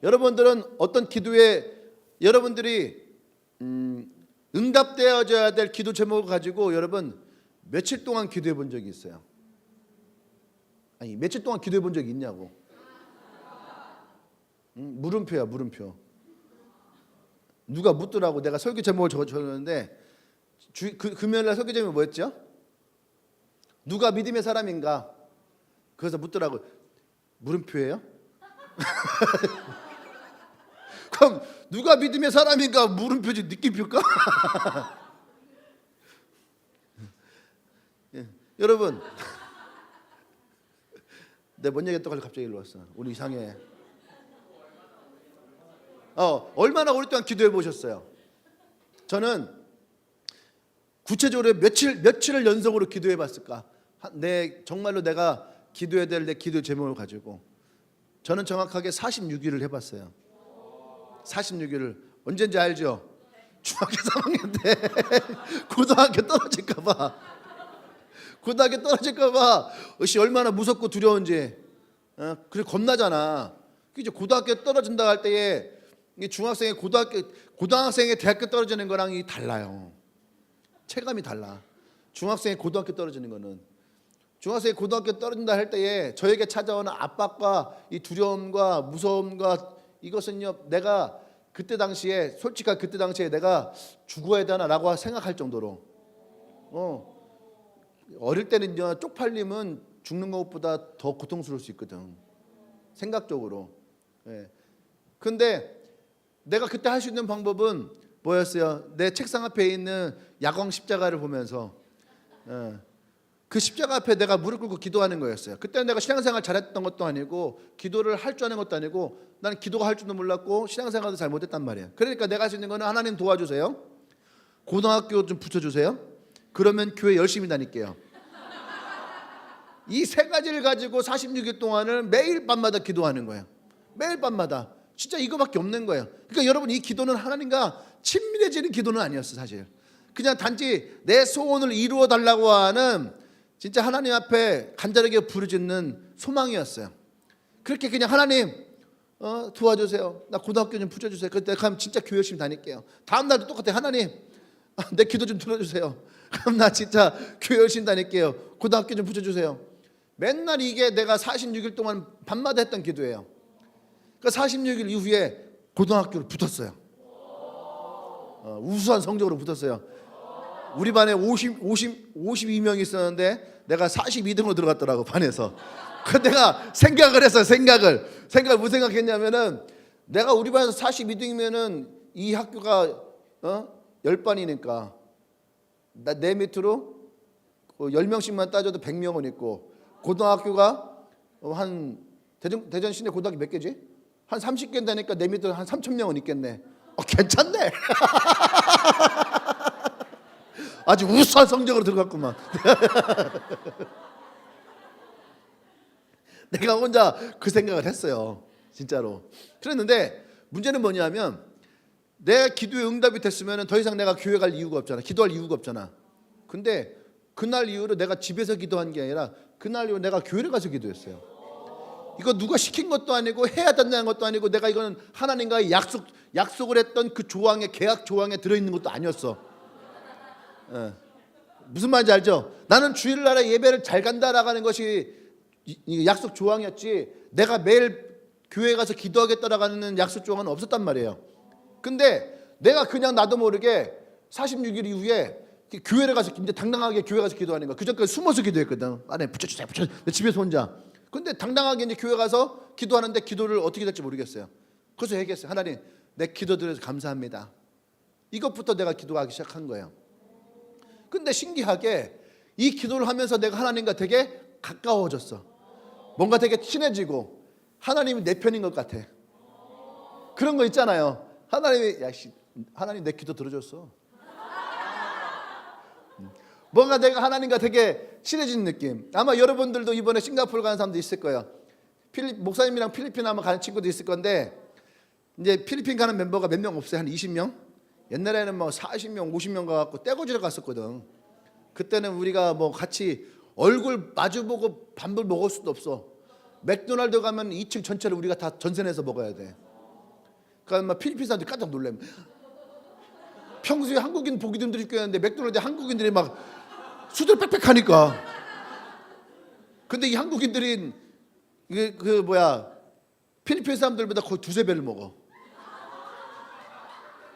여러분들은 어떤 기도에 여러분들이 응답되어져야 될 기도 제목을 가지고 여러분 며칠 동안 기도해 본 적이 있어요? 아니 며칠 동안 기도해 본 적이 있냐고. 물음표야 물음표. 누가 묻더라고. 내가 설교 제목을 적었는데 금요일날 설교 제목이 뭐였죠? 누가 믿음의 사람인가? 그래서 묻더라고. 물음표예요? 그럼 누가 믿음의 사람인가 물음표지 느낌표일까? 예, 여러분 내가 뭔 얘기했다고 갑자기 일로 왔어. 우리 이상해. 얼마나 오랫동안 기도해 보셨어요? 저는 구체적으로 며칠을 연속으로 기도해 봤을까? 정말로 내가 기도해야 될 내 기도 제목을 가지고 저는 정확하게 46일을 해봤어요. 46일을 언제인지 알죠? 중학교 3학년 때 고등학교 떨어질까봐 얼마나 무섭고 두려운지. 그래 겁나잖아. 이제 고등학교 떨어진다 할 때에 중학생의 고등학생의 대학교 떨어지는 거랑 이 달라요. 체감이 달라. 중학생의 고등학교 떨어지는 거는 중학생이 고등학교 떨어진다 할 때에 저에게 찾아오는 압박과 이 두려움과 무서움과 이것은요 내가 그때 당시에 내가 죽어야 되나라고 생각할 정도로 어릴 때는요 쪽팔림은 죽는 것보다 더 고통스러울 수 있거든 생각적으로. 근데 내가 그때 할 수 있는 방법은 뭐였어요? 내 책상 앞에 있는 야광 십자가를 보면서 그 십자가 앞에 내가 무릎 꿇고 기도하는 거였어요. 그때는 내가 신앙생활 잘했던 것도 아니고 기도를 할 줄 아는 것도 아니고 나는 기도가 할 줄도 몰랐고 신앙생활도 잘 못했단 말이에요. 그러니까 내가 할 수 있는 거는 하나님 도와주세요. 고등학교 좀 붙여주세요. 그러면 교회 열심히 다닐게요. 이 세 가지를 가지고 46일 동안을 매일 밤마다 기도하는 거예요. 매일 밤마다. 진짜 이거밖에 없는 거예요. 그러니까 여러분 이 기도는 하나님과 친밀해지는 기도는 아니었어 사실. 그냥 단지 내 소원을 이루어 달라고 하는 진짜 하나님 앞에 간절하게 부르짖는 소망이었어요. 그렇게 그냥 하나님 도와주세요. 나 고등학교 좀 붙여주세요. 그때 가면 진짜 교회 열심히 다닐게요. 다음 날도 똑같아. 하나님 내 기도 좀 들어주세요. 그럼 나 진짜 교회 열심히 다닐게요. 고등학교 좀 붙여주세요. 맨날 이게 내가 46일 동안 밤마다 했던 기도예요. 그러니까 46일 이후에 고등학교를 붙었어요. 우수한 성적으로 붙었어요. 우리 반에 52명이 있었는데 내가 42등으로 들어갔더라고 반에서. 그 내가 생각을 했어요. 생각을 무슨 생각했냐면은 내가 우리 반에서 42등이면은 이 학교가 10반이니까 내 밑으로 10명씩만 따져도 100명은 있고 고등학교가 한 대전 시내 고등학교 몇 개지? 한 30개 되니까 내 밑으로 한 3,000명은 있겠네. 괜찮네. 아주 우수한 성적으로 들어갔구만. 내가 혼자 그 생각을 했어요. 진짜로. 그랬는데 문제는 뭐냐면 내 기도에 응답이 됐으면 더 이상 내가 교회 갈 이유가 없잖아. 기도할 이유가 없잖아. 근데 그날 이후로 내가 집에서 기도한 게 아니라 그날 이후로 내가 교회를 가서 기도했어요. 이거 누가 시킨 것도 아니고 해야 된다는 것도 아니고 내가 이거는 하나님과의 약속을 했던 그 조항에 계약 조항에 들어있는 것도 아니었어. 무슨 말인지 알죠? 나는 주일날에 예배를 잘 간다라고 하는 것이 약속 조항이었지 내가 매일 교회 가서 기도하겠다라고 하는 약속 조항은 없었단 말이에요. 근데 내가 그냥 나도 모르게 46일 이후에 교회를 가서 이제 당당하게 교회 가서 기도하는 거야. 그전까지 숨어서 기도했거든. 안에 붙여주세요. 내 집에서 혼자. 근데 당당하게 이제 교회 가서 기도하는데 기도를 어떻게 될지 모르겠어요. 그래서 얘기했어요. 하나님 내 기도 들어서 감사합니다. 이것부터 내가 기도하기 시작한 거예요. 근데 신기하게 이 기도를 하면서 내가 하나님과 되게 가까워졌어. 뭔가 되게 친해지고 하나님이 내 편인 것 같아. 그런 거 있잖아요. 하나님 내 기도 들어줬어. 뭔가 내가 하나님과 되게 친해진 느낌. 아마 여러분들도 이번에 싱가포르 가는 사람도 있을 거예요. 목사님이랑 필리핀 아마 가는 친구도 있을 건데 이제 필리핀 가는 멤버가 몇 명 없어요. 한 20명? 옛날에는 뭐 40명, 50명 가갖고 떼거지로 갔었거든. 그때는 우리가 뭐 같이 얼굴 마주보고 밥을 먹을 수도 없어. 맥도날드 가면 2층 전체를 우리가 다 전세내서 먹어야 돼. 그러니까 막 필리핀 사람들이 깜짝 놀래. 평소에 한국인 보기 힘들겠는데 맥도날드에 한국인들이 막 수들 빽빽하니까 근데 이 한국인들이 필리핀 사람들보다 거의 두세 배를 먹어.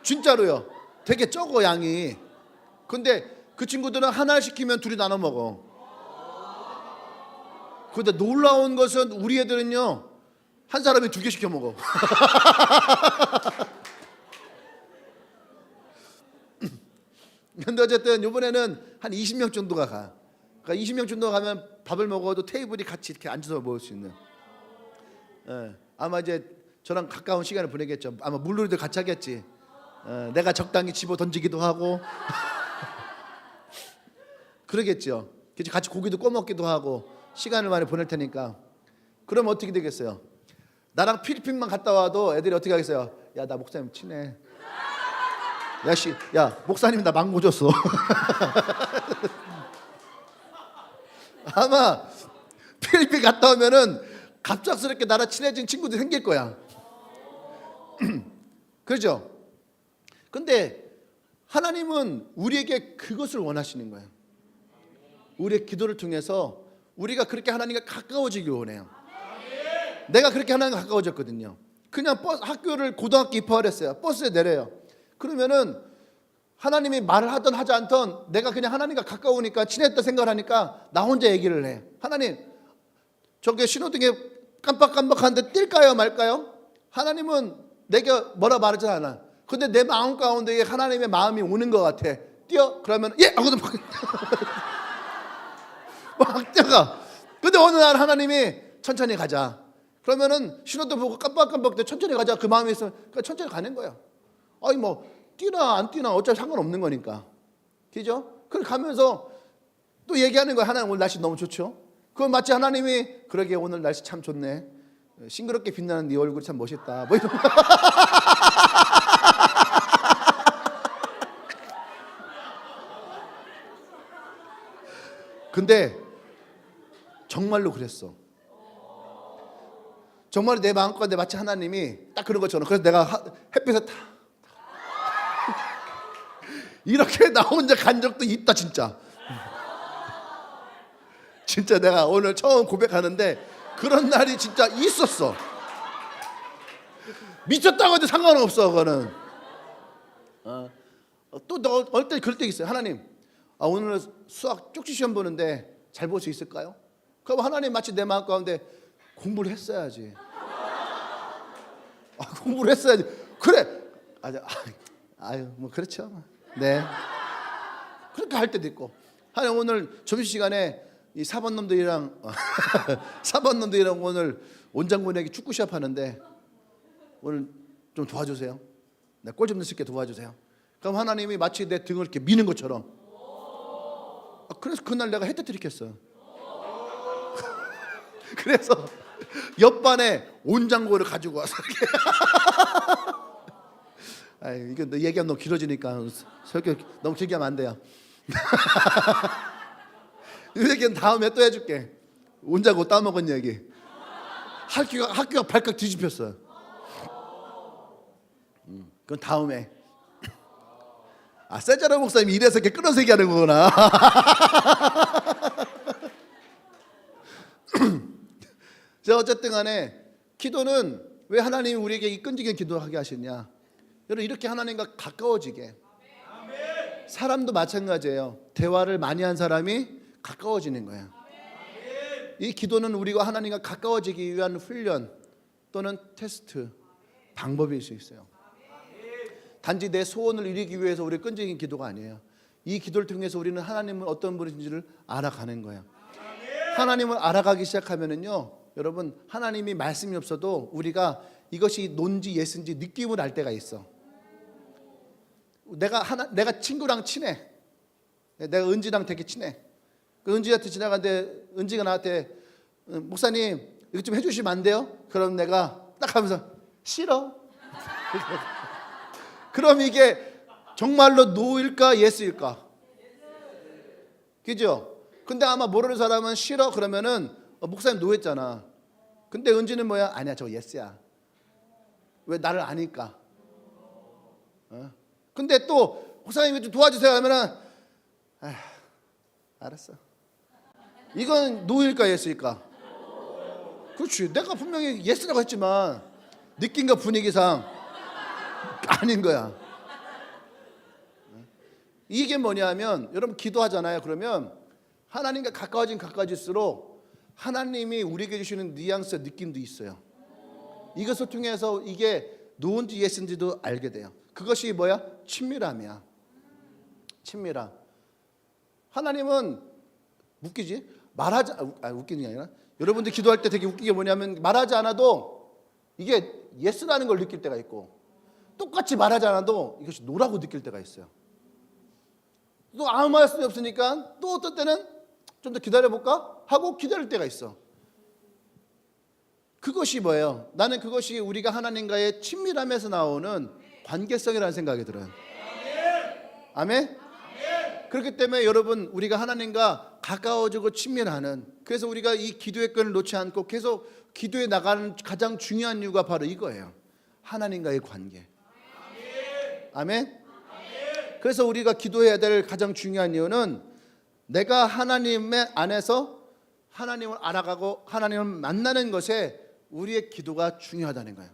진짜로요. 되게 적어 양이. 근데 그 친구들은 하나 시키면 둘이 나눠 먹어. 근데 놀라운 것은 우리 애들은요, 한 사람이 2개 시켜 먹어. 근데 어쨌든 이번에는 한 20명 정도가 가. 그러니까 20명 정도 가면 밥을 먹어도 테이블이 같이 이렇게 앉아서 먹을 수 있는. 아마 이제 저랑 가까운 시간을 보내겠죠. 아마 물놀이도 같이 하겠지. 내가 적당히 집어 던지기도 하고 그러겠죠. 그치? 같이 고기도 구워 먹기도 하고 시간을 많이 보낼 테니까. 그럼 어떻게 되겠어요? 나랑 필리핀만 갔다 와도 애들이 어떻게 하겠어요? 야, 나 목사님 친해. 야, 목사님 나 망고 줬어. 아마 필리핀 갔다 오면은 갑작스럽게 나랑 친해진 친구들이 생길 거야. 그렇죠? 근데 하나님은 우리에게 그것을 원하시는 거예요. 우리의 기도를 통해서 우리가 그렇게 하나님과 가까워지길 원해요. 내가 그렇게 하나님과 가까워졌거든요. 그냥 학교를 고등학교 입학을 했어요. 버스에 내려요. 그러면은 하나님이 말을 하든 하지 않든 내가 그냥 하나님과 가까우니까 친했다 생각을 하니까 나 혼자 얘기를 해. 하나님, 저게 신호등에 깜빡깜빡하는데 뛸까요 말까요? 하나님은 내게 뭐라 말하지 않아. 근데 내 마음 가운데 하나님의 마음이 오는 것 같아. 뛰어? 그러면 예! 하고도 막 뛰어가. 근데 어느 날 하나님이 천천히 가자. 그러면은 신호등 보고 깜빡깜빡 때 천천히 가자. 그 마음이 있으면 그러니까 천천히 가는 거야. 아니 뭐 뛰나 안 뛰나 어차피 상관없는 거니까. 그죠? 그걸 가면서 또 얘기하는 거야. 하나님 오늘 날씨 너무 좋죠? 그건 마치 하나님이 그러게 오늘 날씨 참 좋네. 싱그럽게 빛나는 네 얼굴이 참 멋있다. 뭐 이런 근데 정말로 그랬어. 정말 내 마음 가운데 마치 하나님이 딱 그런 것처럼. 그래서 내가 햇빛에 이렇게 나 혼자 간 적도 있다 진짜. 진짜 내가 오늘 처음 고백하는데 그런 날이 진짜 있었어. 미쳤다고 해도 상관없어 그거는. 또 어떨 때 그럴 때 있어요. 하나님, 오늘 수학 쪽지 시험 보는데 잘 볼 수 있을까요? 그럼 하나님 마치 내 마음 가운데 공부를 했어야지. 공부를 했어야지. 그래. 아유 뭐 그렇죠. 네. 그렇게 할 때도 있고. 하나님 오늘 점심시간에 이 4번 놈들이랑 4번 놈들이랑 오늘 온장군에게 축구 시합 하는데 오늘 좀 도와주세요. 내 골 좀 넣을 수 있게 도와주세요. 그럼 하나님이 마치 내 등을 이렇게 미는 것처럼. 그래서 그날 내가 헤트트릭 했어. 그래서 옆반에 온장고를 가지고 와서 이게 얘기가 너무 길어지니까 설교 너무 길게 하면 안 돼요. 이 얘기는 다음에 또 해줄게. 온장고 따먹은 얘기. 학교가 발칵 뒤집혔어요. 그건 다음에. 세자라 목사님이 이래서 이렇게 끌어서 얘기하는 거구나. 자, 어쨌든 간에 기도는 왜 하나님이 우리에게 이 끈질긴 기도하게 하셨냐. 여러분 이렇게 하나님과 가까워지게. 사람도 마찬가지예요. 대화를 많이 한 사람이 가까워지는 거예요. 이 기도는 우리가 하나님과 가까워지기 위한 훈련 또는 테스트 방법일 수 있어요. 단지 내 소원을 이루기 위해서 우리 끈질긴 기도가 아니에요. 이 기도를 통해서 우리는 하나님은 어떤 분이신지를 알아가는 거예요. 하나님을 알아가기 시작하면은요, 여러분 하나님이 말씀이 없어도 우리가 이것이 논지 예스인지 느낌을 알 때가 있어. 내가 친구랑 친해. 내가 은지랑 되게 친해. 그 은지한테 지나가는데 은지가 나한테 목사님 이거 좀 해주시면 안 돼요? 그럼 내가 딱 하면서 싫어. 그럼 이게 정말로 노일까 예스일까? 그죠? 근데 아마 모르는 사람은 싫어 그러면은 목사님 노했잖아. 근데 은지는 뭐야? 아니야 저 예스야. 왜 나를 아니까. 근데 또 목사님 좀 도와주세요 하면은 알았어. 이건 노일까 예스일까? 그렇지. 내가 분명히 예스라고 했지만 느낌과 분위기상 아닌 거야. 이게 뭐냐면 여러분 기도하잖아요. 그러면 하나님과 가까워질수록 하나님이 우리에게 주시는 뉘앙스 느낌도 있어요. 이것을 통해서 이게 노인지 예스인지도 알게 돼요. 그것이 뭐야? 친밀함이야. 친밀함. 하나님은 웃기지? 웃기는 게 아니라 여러분들 기도할 때 되게 웃긴 게 뭐냐면 말하지 않아도 이게 예스라는 걸 느낄 때가 있고 똑같이 말하지 않아도 이것이 노라고 느낄 때가 있어요. 또 아무 말씀이 없으니까 또 어떤 때는 좀 더 기다려볼까? 하고 기다릴 때가 있어. 그것이 뭐예요? 나는 그것이 우리가 하나님과의 친밀함에서 나오는 관계성이라는 생각이 들어요. 아멘? 그렇기 때문에 여러분 우리가 하나님과 가까워지고 친밀하는, 그래서 우리가 이 기도의 끈을 놓지 않고 계속 기도에 나가는 가장 중요한 이유가 바로 이거예요. 하나님과의 관계. 아멘? 그래서 우리가 기도해야 될 가장 중요한 이유는 내가 하나님의 안에서 하나님을 알아가고 하나님을 만나는 것에 우리의 기도가 중요하다는 거예요.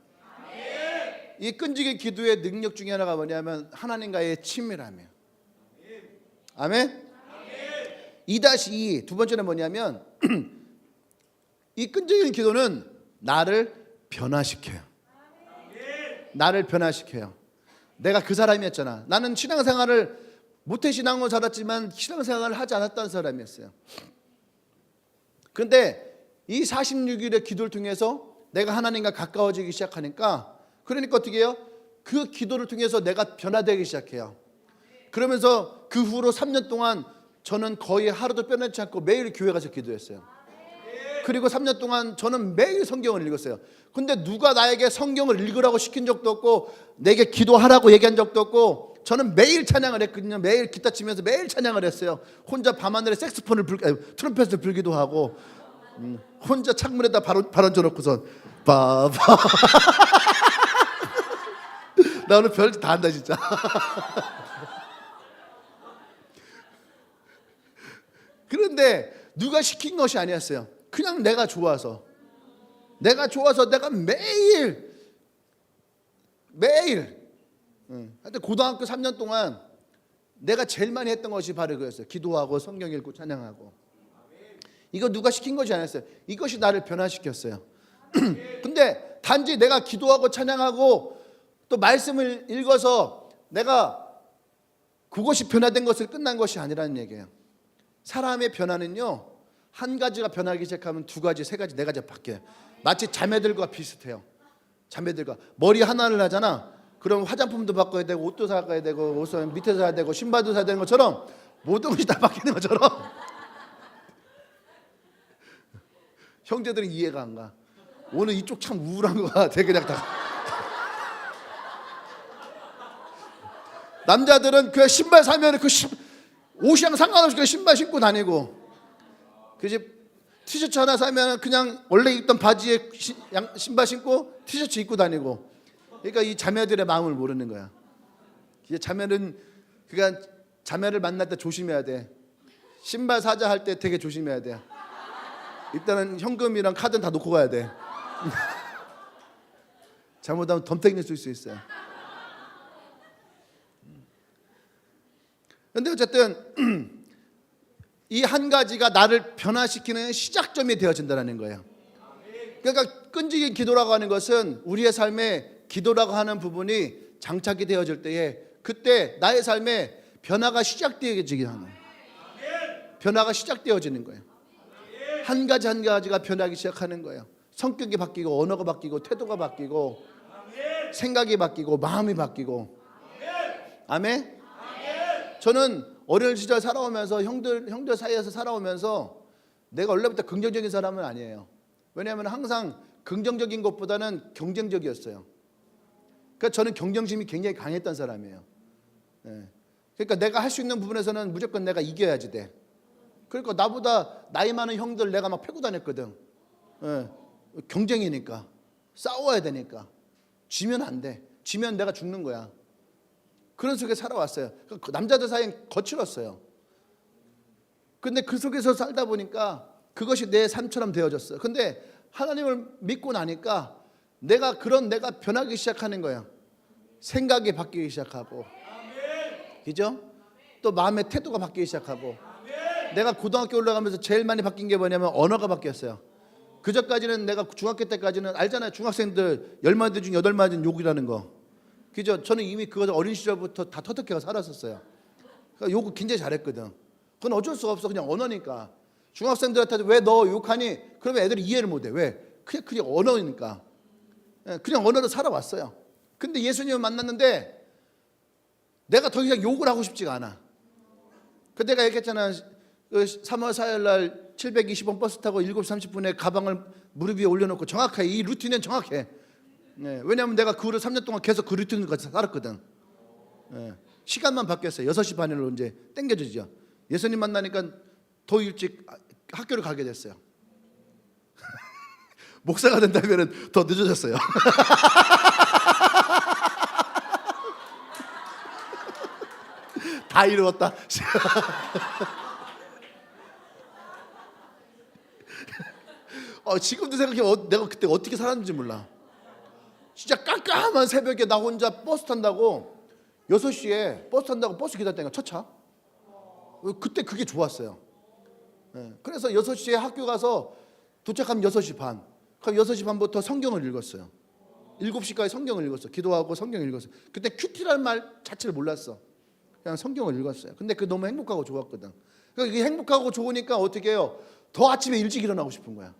이 끈질긴 기도의 능력 중에 하나가 뭐냐면 하나님과의 친밀함이에요. 아멘? 2-2 두 번째는 뭐냐면 이 끈질긴 기도는 나를 변화시켜요. 나를 변화시켜요. 내가 그 사람이었잖아. 나는 신앙생활을 모태신앙으로 살았지만 신앙생활을 하지 않았던 사람이었어요. 그런데 이 46일의 기도를 통해서 내가 하나님과 가까워지기 시작하니까, 그러니까 어떻게 해요? 그 기도를 통해서 내가 변화되기 시작해요. 그러면서 그 후로 3년 동안 저는 거의 하루도 빼놓지 않고 매일 교회 가서 기도했어요. 그리고 3년 동안 저는 매일 성경을 읽었어요. 근데 누가 나에게 성경을 읽으라고 시킨 적도 없고 내게 기도하라고 얘기한 적도 없고 저는 매일 찬양을 했거든요. 매일 기타 치면서 매일 찬양을 했어요. 혼자 밤하늘에 트럼펫을 불기도 하고 혼자 창문에다 발 얹어놓고선 바바 나 오늘 별짓 다 한다 진짜. 그런데 누가 시킨 것이 아니었어요. 그냥 내가 좋아서 내가 매일 하여튼 고등학교 3년 동안 내가 제일 많이 했던 것이 바로 그였어요. 기도하고 성경 읽고 찬양하고. 이거 누가 시킨 것이 아니었어요. 이것이 나를 변화시켰어요. 근데 단지 내가 기도하고 찬양하고 또 말씀을 읽어서 내가 그것이 변화된 것을 끝난 것이 아니라는 얘기예요. 사람의 변화는요, 한 가지가 변하기 시작하면 두 가지, 세 가지, 네 가지가 바뀌어요. 마치 자매들과 비슷해요. 자매들과 머리 하나를 하잖아. 그럼 화장품도 바꿔야 되고 옷도 사야 되고 옷은 밑에서 사야 되고 신발도 사야 되는 것처럼 모든 것이 다 바뀌는 것처럼 형제들은 이해가 안 가. 오늘 이쪽 참 우울한 거 같아. 그냥 다 남자들은 그 신발 사면 그 옷이랑 상관없이 그 신발 신고 다니고, 그지? 티셔츠 하나 사면 그냥 원래 입던 바지에 신발 신고 티셔츠 입고 다니고. 그러니까 이 자매들의 마음을 모르는 거야. 자매는 그러니까 자매를 만날 때 조심해야 돼. 신발 사자 할 때 되게 조심해야 돼. 일단은 현금이랑 카드는 다 놓고 가야 돼. 잘못하면 덤탱이 쓸 수 있어요. 그런데 어쨌든 이 한 가지가 나를 변화시키는 시작점이 되어진다는 거예요. 그러니까 끈질긴 기도라고 하는 것은 우리의 삶에 기도라고 하는 부분이 장착이 되어질 때에 그때 나의 삶에 변화가 시작되어지게 하는 거예요. 변화가 시작되어지는 거예요. 한 가지 한 가지가 변하기 시작하는 거예요. 성격이 바뀌고 언어가 바뀌고 태도가 바뀌고 생각이 바뀌고 마음이 바뀌고. 아멘. 저는 어린 시절 살아오면서 형들 사이에서 살아오면서 내가 원래부터 긍정적인 사람은 아니에요. 왜냐하면 항상 긍정적인 것보다는 경쟁적이었어요. 그러니까 저는 경쟁심이 굉장히 강했던 사람이에요. 그러니까 내가 할 수 있는 부분에서는 무조건 내가 이겨야지 돼. 그러니까 나보다 나이 많은 형들 내가 막 패고 다녔거든. 경쟁이니까 싸워야 되니까 지면 안 돼. 지면 내가 죽는 거야. 그런 속에 살아왔어요. 그 남자들 사이엔 거칠었어요. 근데 그 속에서 살다 보니까 그것이 내 삶처럼 되어졌어. 근데 하나님을 믿고 나니까 내가 변하기 시작하는 거야. 생각이 바뀌기 시작하고, 그죠? 또 마음의 태도가 바뀌기 시작하고. 내가 고등학교 올라가면서 제일 많이 바뀐 게 뭐냐면 언어가 바뀌었어요. 그전까지는 내가 중학교 때까지는 알잖아요. 중학생들 10마디 중 8마디는 욕이라는 거. 그죠? 저는 이미 그거 어린 시절부터 다 터득해가 살았었어요. 그러니까 욕을 굉장히 잘했거든. 그건 어쩔 수가 없어. 그냥 언어니까. 중학생들한테 왜 너 욕하니? 그러면 애들이 이해를 못해. 왜? 그냥 언어니까. 그냥 언어로 살아왔어요. 근데 예수님을 만났는데 내가 더 이상 욕을 하고 싶지가 않아. 그 내가 얘기했잖아. 3월 4일 날 720번 버스 타고 7시 30분에 가방을 무릎 위에 올려놓고 정확해. 이 루틴은 정확해. 왜냐하면 내가 그 후로 3년 동안 계속 그 루틴을 같이 살았거든. 시간만 바뀌었어요. 6시 반으로 이제 땡겨지죠. 예수님 만나니까 더 일찍 학교를 가게 됐어요. 목사가 된다면 더 늦어졌어요. 다 이루었다. 지금도 생각해. 내가 그때 어떻게 살았는지 몰라. 진짜 깜깜한 새벽에 나 혼자 버스 탄다고 6시에 버스 탄다고 버스 기다렸다니까 첫차. 그때 그게 좋았어요. 그래서 6시에 학교 가서 도착하면 6시 반. 그럼 6시 반부터 성경을 읽었어요. 7시까지 성경을 읽었어. 기도하고 성경을 읽었어요. 그때 큐티라는 말 자체를 몰랐어. 그냥 성경을 읽었어요. 근데 그게 너무 행복하고 좋았거든. 그러니까 이게 행복하고 좋으니까 어떻게 해요? 더 아침에 일찍 일어나고 싶은 거야.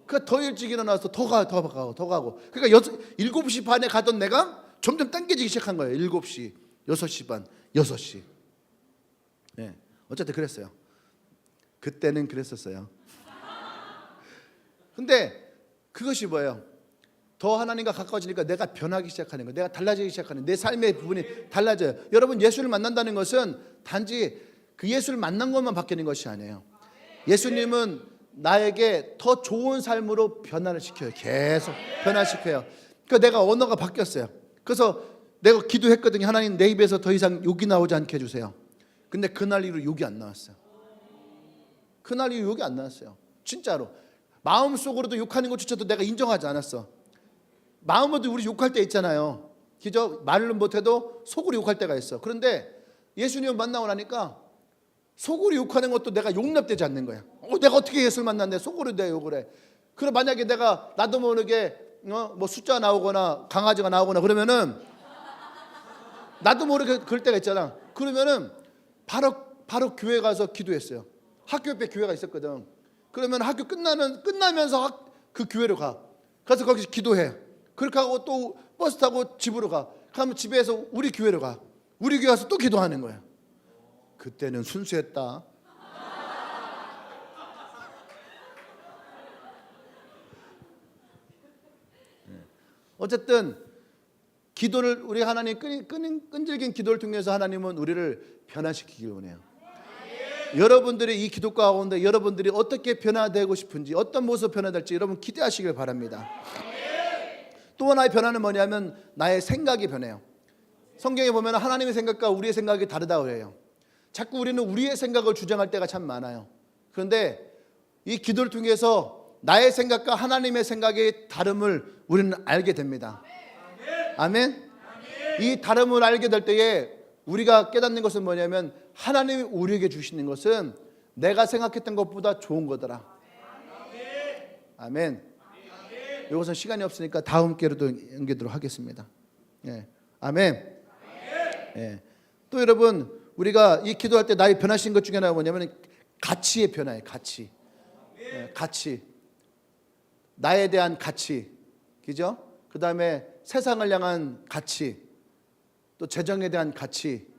그러니까 더 일찍 일어나서 더 가고. 그러니까 7시 반에 가던 내가 점점 당겨지기 시작한 거예요. 7시, 6시 반, 6시. 어쨌든 그랬어요. 그때는 그랬었어요. 근데 그것이 뭐예요? 더 하나님과 가까워지니까 내가 변하기 시작하는 거예요. 내가 달라지기 시작하는 거예요. 내 삶의 부분이 달라져요. 여러분, 예수를 만난다는 것은 단지 그 예수를 만난 것만 바뀌는 것이 아니에요. 예수님은 나에게 더 좋은 삶으로 변화를 시켜요. 계속 변화시켜요. 그러니까 내가 언어가 바뀌었어요. 그래서 내가 기도했거든요. 하나님, 내 입에서 더 이상 욕이 나오지 않게 해주세요. 근데 그날 이후로 욕이 안 나왔어요. 그날 이후 욕이 안 나왔어요. 진짜로. 마음속으로도 욕하는 것조차도 내가 인정하지 않았어. 마음으로도 우리 욕할 때 있잖아요. 그죠? 말을 못해도 속으로 욕할 때가 있어. 그런데 예수님을 만나고 나니까 속으로 욕하는 것도 내가 용납되지 않는 거야. 내가 어떻게 예수를 만났는데 속으로 내가 욕을 해. 그럼 만약에 내가 나도 모르게 뭐 숫자 나오거나 강아지가 나오거나 그러면은 나도 모르게 그럴 때가 있잖아. 그러면은 바로 교회 가서 기도했어요. 학교 옆에 교회가 있었거든. 그러면 학교 끝나면서 그 교회로 가. 가서 거기서 기도해. 그렇게 하고 또 버스 타고 집으로 가. 그러면 집에서 우리 교회로 가. 우리 교회 가서 또 기도하는 거야. 그때는 순수했다. 어쨌든 기도를 우리 하나님 끈질긴 기도를 통해서 하나님은 우리를 변화시키길 원해요. 여러분들이 이 기도 가운데 여러분들이 어떻게 변화되고 싶은지 어떤 모습 변화될지 여러분 기대하시길 바랍니다. 또 하나의 변화는 뭐냐면 나의 생각이 변해요. 성경에 보면 하나님의 생각과 우리의 생각이 다르다고 해요. 자꾸 우리는 우리의 생각을 주장할 때가 참 많아요. 그런데 이 기도를 통해서 나의 생각과 하나님의 생각의 다름을 우리는 알게 됩니다. 아멘. 이 다름을 알게 될 때에 우리가 깨닫는 것은 뭐냐면 하나님이 우리에게 주시는 것은 내가 생각했던 것보다 좋은 거더라. 아멘. 이것은 시간이 없으니까 다음 기회로도 연결하도록 하겠습니다. 아멘. 또 여러분, 우리가 이 기도할 때 나의 변하신 것 중에 하나가 뭐냐면 가치의 변화예요. 가치. 나에 대한 가치. 그죠? 그 다음에 세상을 향한 가치. 또 재정에 대한 가치.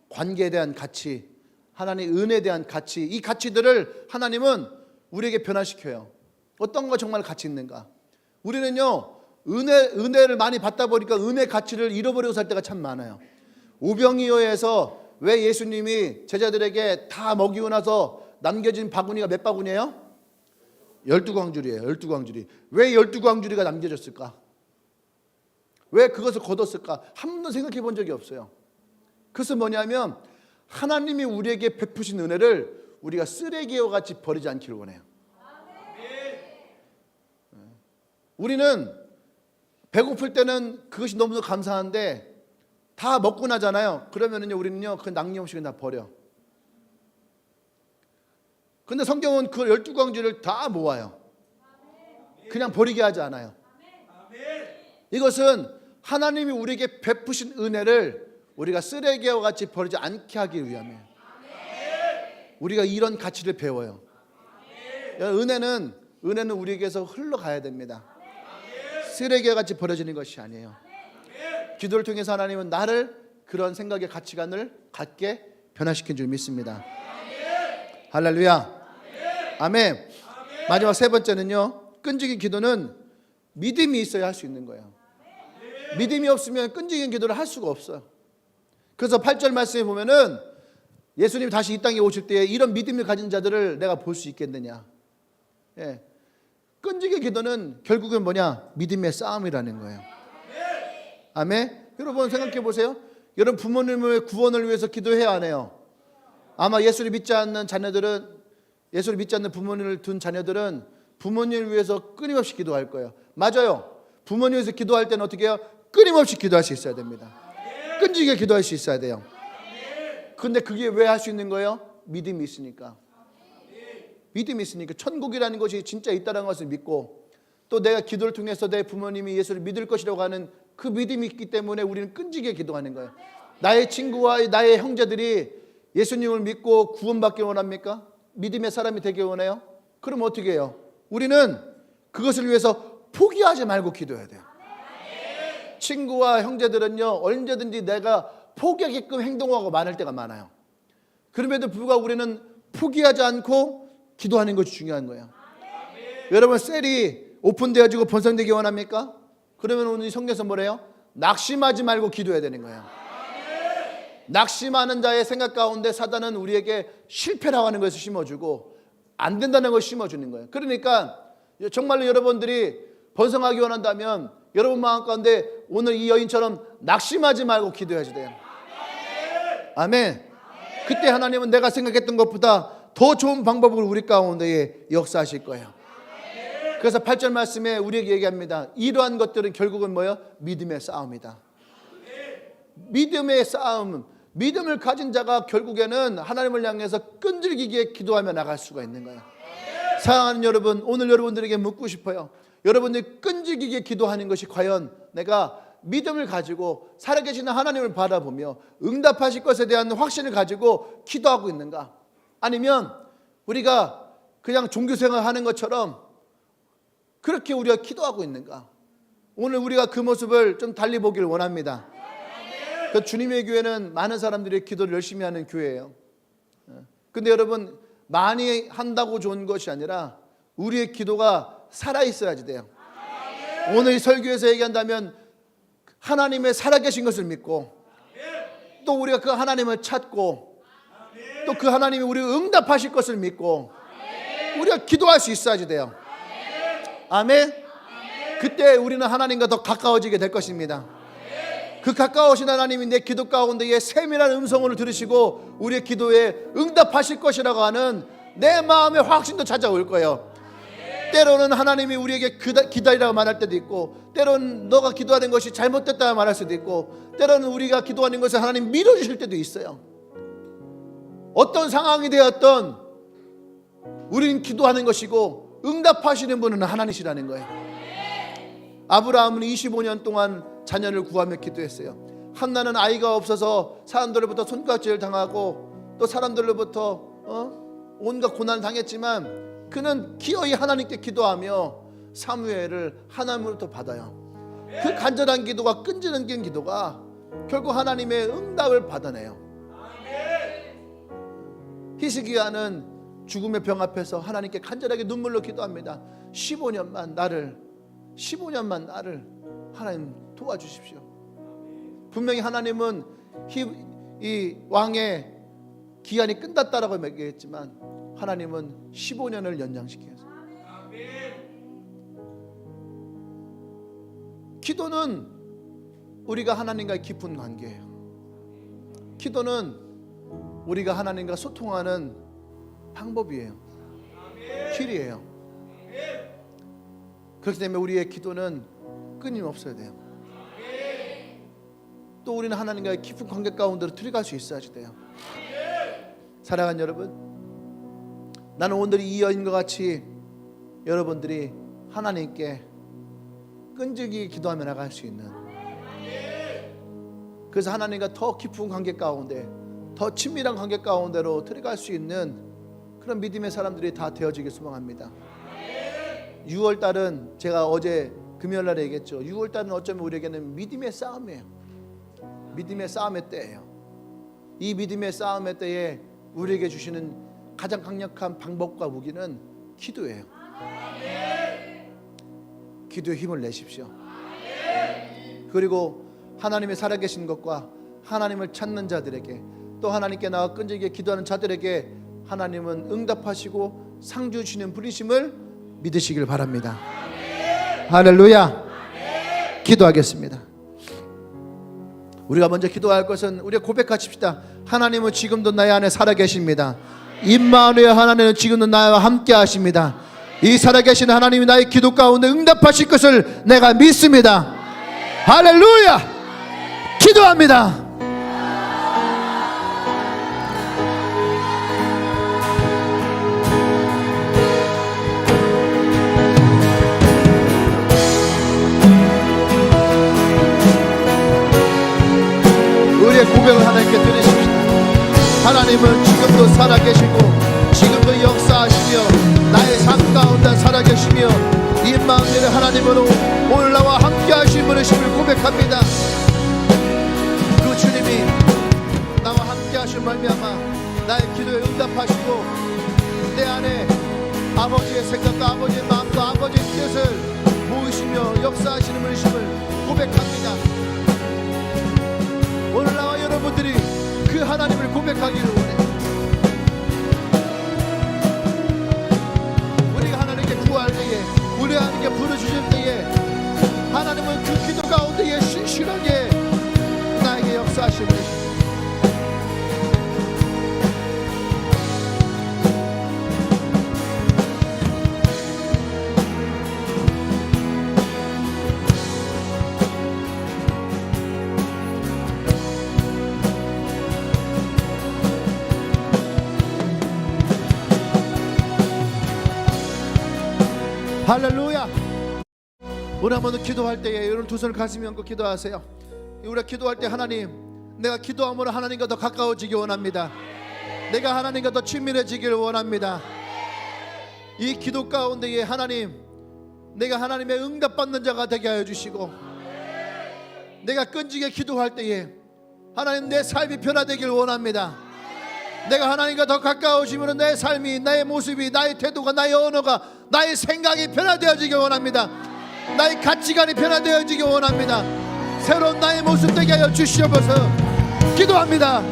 관계에 대한 가치. 하나님의 은혜에 대한 가치. 이 가치들을 하나님은 우리에게 변화시켜요. 어떤 거 정말 가치 있는가? 우리는요, 은혜를 많이 받다 보니까 은혜 가치를 잃어버리고 살 때가 참 많아요. 오병이어에서 왜 예수님이 제자들에게 다 먹이고 나서 남겨진 바구니가 몇 바구니예요? 12광줄이에요. 12광줄이. 왜 12광줄이가 남겨졌을까? 왜 그것을 거뒀을까? 한 번도 생각해 본 적이 없어요. 그것은 뭐냐면 하나님이 우리에게 베푸신 은혜를 우리가 쓰레기와 같이 버리지 않기를 원해요. 우리는 배고플 때는 그것이 너무나 감사한데 다 먹고 나잖아요. 그러면은요 우리는요 그 남김 없이 그냥 다 버려. 근데 성경은 그 12광지를 다 모아요. 그냥 버리게 하지 않아요. 이것은 하나님이 우리에게 베푸신 은혜를 우리가 쓰레기와 같이 버리지 않게 하기 위함이에요. 우리가 이런 가치를 배워요. 은혜는 우리에게서 흘러가야 됩니다. 쓰레기와 같이 버려지는 것이 아니에요. 기도를 통해서 하나님은 나를 그런 생각의 가치관을 갖게 변화시킨 줄 믿습니다. 할렐루야. 아멘. 마지막 세 번째는요, 끈질긴 기도는 믿음이 있어야 할 수 있는 거예요. 믿음이 없으면 끈질긴 기도를 할 수가 없어요. 그래서 8절 말씀에 보면은 예수님이 다시 이 땅에 오실 때 이런 믿음을 가진 자들을 내가 볼 수 있겠느냐. 예. 끈질긴 기도는 결국은 뭐냐? 믿음의 싸움이라는 거예요. 아멘. 여러분 생각해 보세요. 여러분 부모님의 구원을 위해서 기도해야 하네요. 아마 예수를 믿지 않는 부모님을 둔 자녀들은 부모님을 위해서 끊임없이 기도할 거예요. 맞아요. 부모님 위해서 기도할 때는 어떻게 해요? 끊임없이 기도할 수 있어야 됩니다. 끈질기게 기도할 수 있어야 돼요. 근데 그게 왜 할 수 있는 거예요? 믿음이 있으니까. 믿음이 있으니까. 천국이라는 것이 진짜 있다는 것을 믿고, 또 내가 기도를 통해서 내 부모님이 예수를 믿을 것이라고 하는 그 믿음이 있기 때문에 우리는 끈질기게 기도하는 거예요. 나의 친구와 나의 형제들이 예수님을 믿고 구원받기 원합니까? 믿음의 사람이 되기 원해요? 그럼 어떻게 해요? 우리는 그것을 위해서 포기하지 말고 기도해야 돼요. 친구와 형제들은요 언제든지 내가 포기하게끔 행동하고 많을 때가 많아요. 그럼에도 불구하고 우리는 포기하지 않고 기도하는 것이 중요한 거예요. 여러분 셀이 오픈되어지고 번성되기 원합니까? 그러면 오늘 성경에서 뭐래요? 낙심하지 말고 기도해야 되는 거예요. 낙심하는 자의 생각 가운데 사단은 우리에게 실패라고 하는 것을 심어주고 안 된다는 것을 심어주는 거예요. 그러니까 정말로 여러분들이 번성하기 원한다면 여러분 마음 가운데 오늘 이 여인처럼 낙심하지 말고 기도해야 돼요. 아멘. 그때 하나님은 내가 생각했던 것보다 더 좋은 방법을 우리 가운데 역사하실 거예요. 그래서 8절 말씀에 우리에게 얘기합니다. 이러한 것들은 결국은 뭐예요? 믿음의 싸움이다. 믿음의 싸움, 믿음을 가진 자가 결국에는 하나님을 향해서 끈질기게 기도하며 나갈 수가 있는 거예요. 사랑하는 여러분, 오늘 여러분들에게 묻고 싶어요. 여러분들이 끈질기게 기도하는 것이 과연 내가 믿음을 가지고 살아계시는 하나님을 바라보며 응답하실 것에 대한 확신을 가지고 기도하고 있는가? 아니면 우리가 그냥 종교생활 하는 것처럼 그렇게 우리가 기도하고 있는가? 오늘 우리가 그 모습을 좀 달리 보기를 원합니다. 그 주님의 교회는 많은 사람들이 기도를 열심히 하는 교회예요. 근데 여러분 많이 한다고 좋은 것이 아니라 우리의 기도가 살아있어야지 돼요. 오늘 이 설교에서 얘기한다면 하나님의 살아계신 것을 믿고 또 우리가 그 하나님을 찾고 또 그 하나님이 우리 응답하실 것을 믿고 우리가 기도할 수 있어야지 돼요. 아멘. 그때 우리는 하나님과 더 가까워지게 될 것입니다. 그 가까우신 하나님이 내 기도 가운데에 세밀한 음성을 들으시고 우리의 기도에 응답하실 것이라고 하는 내 마음의 확신도 찾아올 거예요. 때로는 하나님이 우리에게 기다리라고 말할 때도 있고, 때로는 너가 기도하는 것이 잘못됐다고 말할 수도 있고, 때로는 우리가 기도하는 것을 하나님 밀어주실 때도 있어요. 어떤 상황이 되었던 우리는 기도하는 것이고 응답하시는 분은 하나님이시라는 거예요. 아브라함은 25년 동안 자녀를 구하며 기도했어요. 한나는 아이가 없어서 사람들로부터 손가락질을 당하고 또 사람들로부터 온갖 고난을 당했지만 그는 기어이 하나님께 기도하며 사무엘을 하나님으로부터 받아요. 그 간절한 기도가 끈질긴 기도가 결국 하나님의 응답을 받아내요. 히스기야는 죽음의 병 앞에서 하나님께 간절하게 눈물로 기도합니다. 15년만 나를 하나님 도와주십시오. 분명히 하나님은 이 왕의 기한이 끝났다라고 얘기했지만 하나님은 15년을 연장시켜서 기도는 우리가 하나님과의 깊은 관계예요. 기도는 우리가 하나님과 소통하는 방법이에요. 길이에요. 그렇기 때문에 우리의 기도는 끊임없어야 돼요. 또 우리는 하나님과의 깊은 관계 가운데로 들어갈 수 있어야지 돼요. 사랑하는 여러분, 나는 오늘 이 여인과 같이 여러분들이 하나님께 끈질기게 기도하며 나갈 수 있는, 그래서 하나님과 더 깊은 관계 가운데, 더 친밀한 관계 가운데로 들어갈 수 있는 그런 믿음의 사람들이 다 되어지길 소망합니다. 6월달은 제가 어제 금요일날에 얘기했죠. 6월달은 어쩌면 우리에게는 믿음의 싸움이에요. 믿음의 싸움의 때예요. 이 믿음의 싸움의 때에 우리에게 주시는 가장 강력한 방법과 무기는 기도예요. 기도에 힘을 내십시오. 그리고 하나님의 살아계신 것과 하나님을 찾는 자들에게, 또 하나님께 나와 끈질기게 기도하는 자들에게 하나님은 응답하시고 상 주시는 분이심을 믿으시길 바랍니다. 할렐루야. 기도하겠습니다. 우리가 먼저 기도할 것은 우리가 고백하십시다. 하나님은 지금도 나의 안에 살아계십니다. 임마누엘 하나님은 지금도 나와 함께 하십니다. 이 살아계신 하나님이 나의 기도 가운데 응답하실 것을 내가 믿습니다. 할렐루야. 기도합니다. 우리의 고백을 하나님께 드리십시다. 하나님은 지금도 살아계시고 지금도 역사하시며 나의 삶 가운데 살아계시며 임마누엘 하나님으로 오늘 나와 함께 하신 분이심을 고백합니다. 그 주님이 나와 함께 하신 말미암아 나의 기도에 응답하시고 내 안에 아버지의 생각과 아버지의 마음과 아버지의 뜻을 보이시며 역사하시는 분이심을 고백합니다. 오늘 나와 여러분들이 그 하나님을 고백하기를 원해. 우리가 하나님께 구할 때에, 우리 하나님께 부르주실 때에 하나님은 그 기도 가운데에 신실하게 나에게 역사하시는 분이십니다. 할렐루야. 오늘 한번 기도할 때에 여러분 두 손을 가슴에 얹고 기도하세요. 우리가 기도할 때 하나님, 내가 기도함으로 하나님과 더 가까워지기 원합니다. 내가 하나님과 더 친밀해지기를 원합니다. 이 기도 가운데에 하나님, 내가 하나님의 응답받는 자가 되게 하여 주시고, 내가 끈질게 기도할 때에 하나님 내 삶이 변화되길 원합니다. 내가 하나님과 더 가까워지면 내 삶이, 나의 모습이, 나의 태도가, 나의 언어가, 나의 생각이 변화되어지기 원합니다. 나의 가치관이 변화되어지기 원합니다. 새로운 나의 모습 되게 하여 주시옵소서. 기도합니다.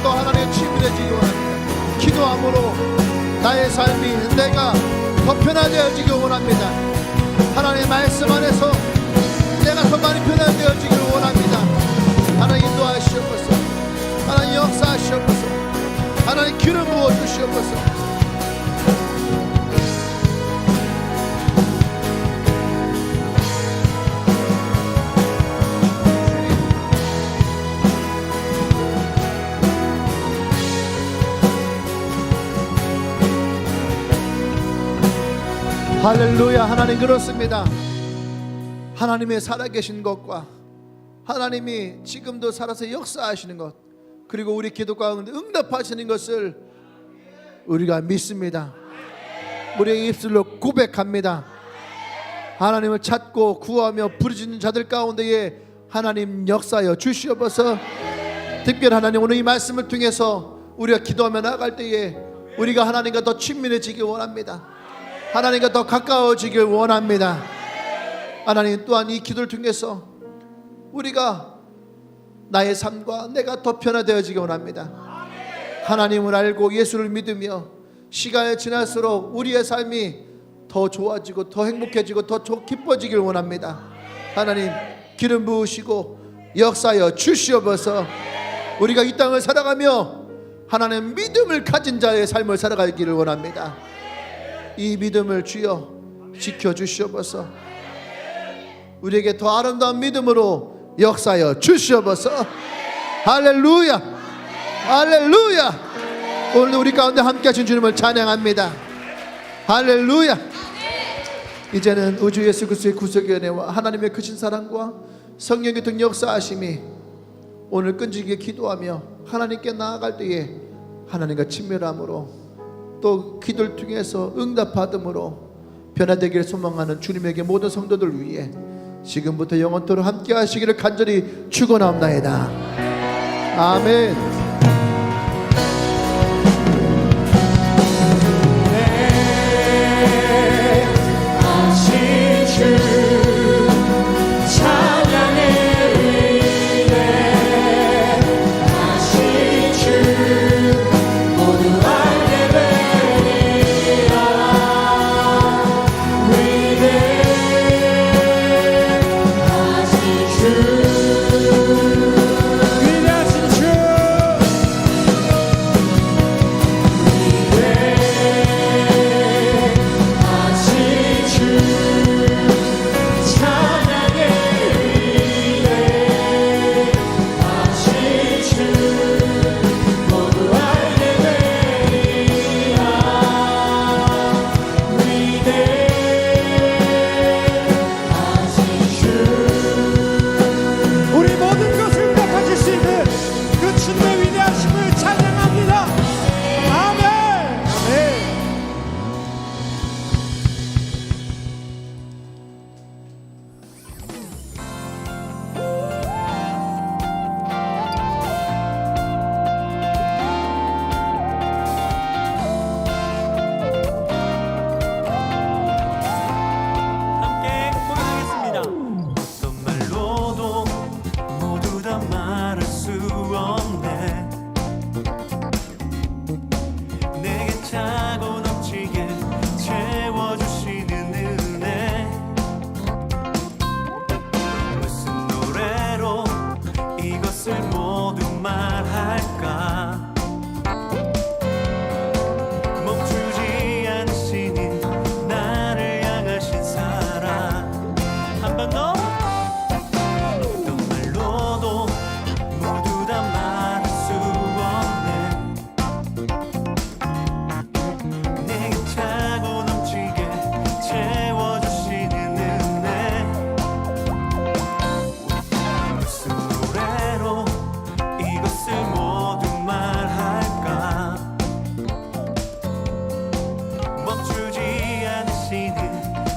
또 하나님의 친밀해지기 원합니다. 기도함으로 나의 삶이, 내가 더 변화되어지기 원합니다. 하나님의 말씀 안에서 내가 더 많이 변화되어지기를 원합니다. 하나님 인도하시옵소서. 하나님 역사하시옵소서. 하나님 기름 부어주시옵소서. 할렐루야. 하나님 그렇습니다. 하나님의 살아계신 것과 하나님이 지금도 살아서 역사하시는 것, 그리고 우리 기도 가운데 응답하시는 것을 우리가 믿습니다. 우리의 입술로 고백합니다. 하나님을 찾고 구하며 부르짖는 자들 가운데에 하나님 역사하여 주시옵소서. 특별히 하나님 오늘 이 말씀을 통해서 우리가 기도하며 나아갈 때에 우리가 하나님과 더 친밀해지길 원합니다. 하나님과 더 가까워지길 원합니다. 하나님 또한 이 기도를 통해서 우리가 나의 삶과 내가 더 변화되어지길 원합니다. 하나님을 알고 예수를 믿으며 시간이 지날수록 우리의 삶이 더 좋아지고 더 행복해지고 더 기뻐지길 원합니다. 하나님 기름 부으시고 역사하여 주시옵소서. 우리가 이 땅을 살아가며 하나님 믿음을 가진 자의 삶을 살아가기를 원합니다. 이 믿음을 주여 지켜주시옵소서. 우리에게 더 아름다운 믿음으로 역사하여 주시옵소서. 할렐루야, 할렐루야. 오늘 우리 가운데 함께 하신 주님을 찬양합니다. 할렐루야. 이제는 우주 예수 그리스도의 구속의 은혜와 하나님의 크신 사랑과 성령의 교통 역사하심이 오늘 끈질기게 기도하며 하나님께 나아갈 때에 하나님과 친밀함으로 또 기도를 통해서 응답받음으로 변화되기를 소망하는 주님에게 모든 성도들 위해 지금부터 영원토록 함께 하시기를 간절히 축원하옵나이다. 아멘.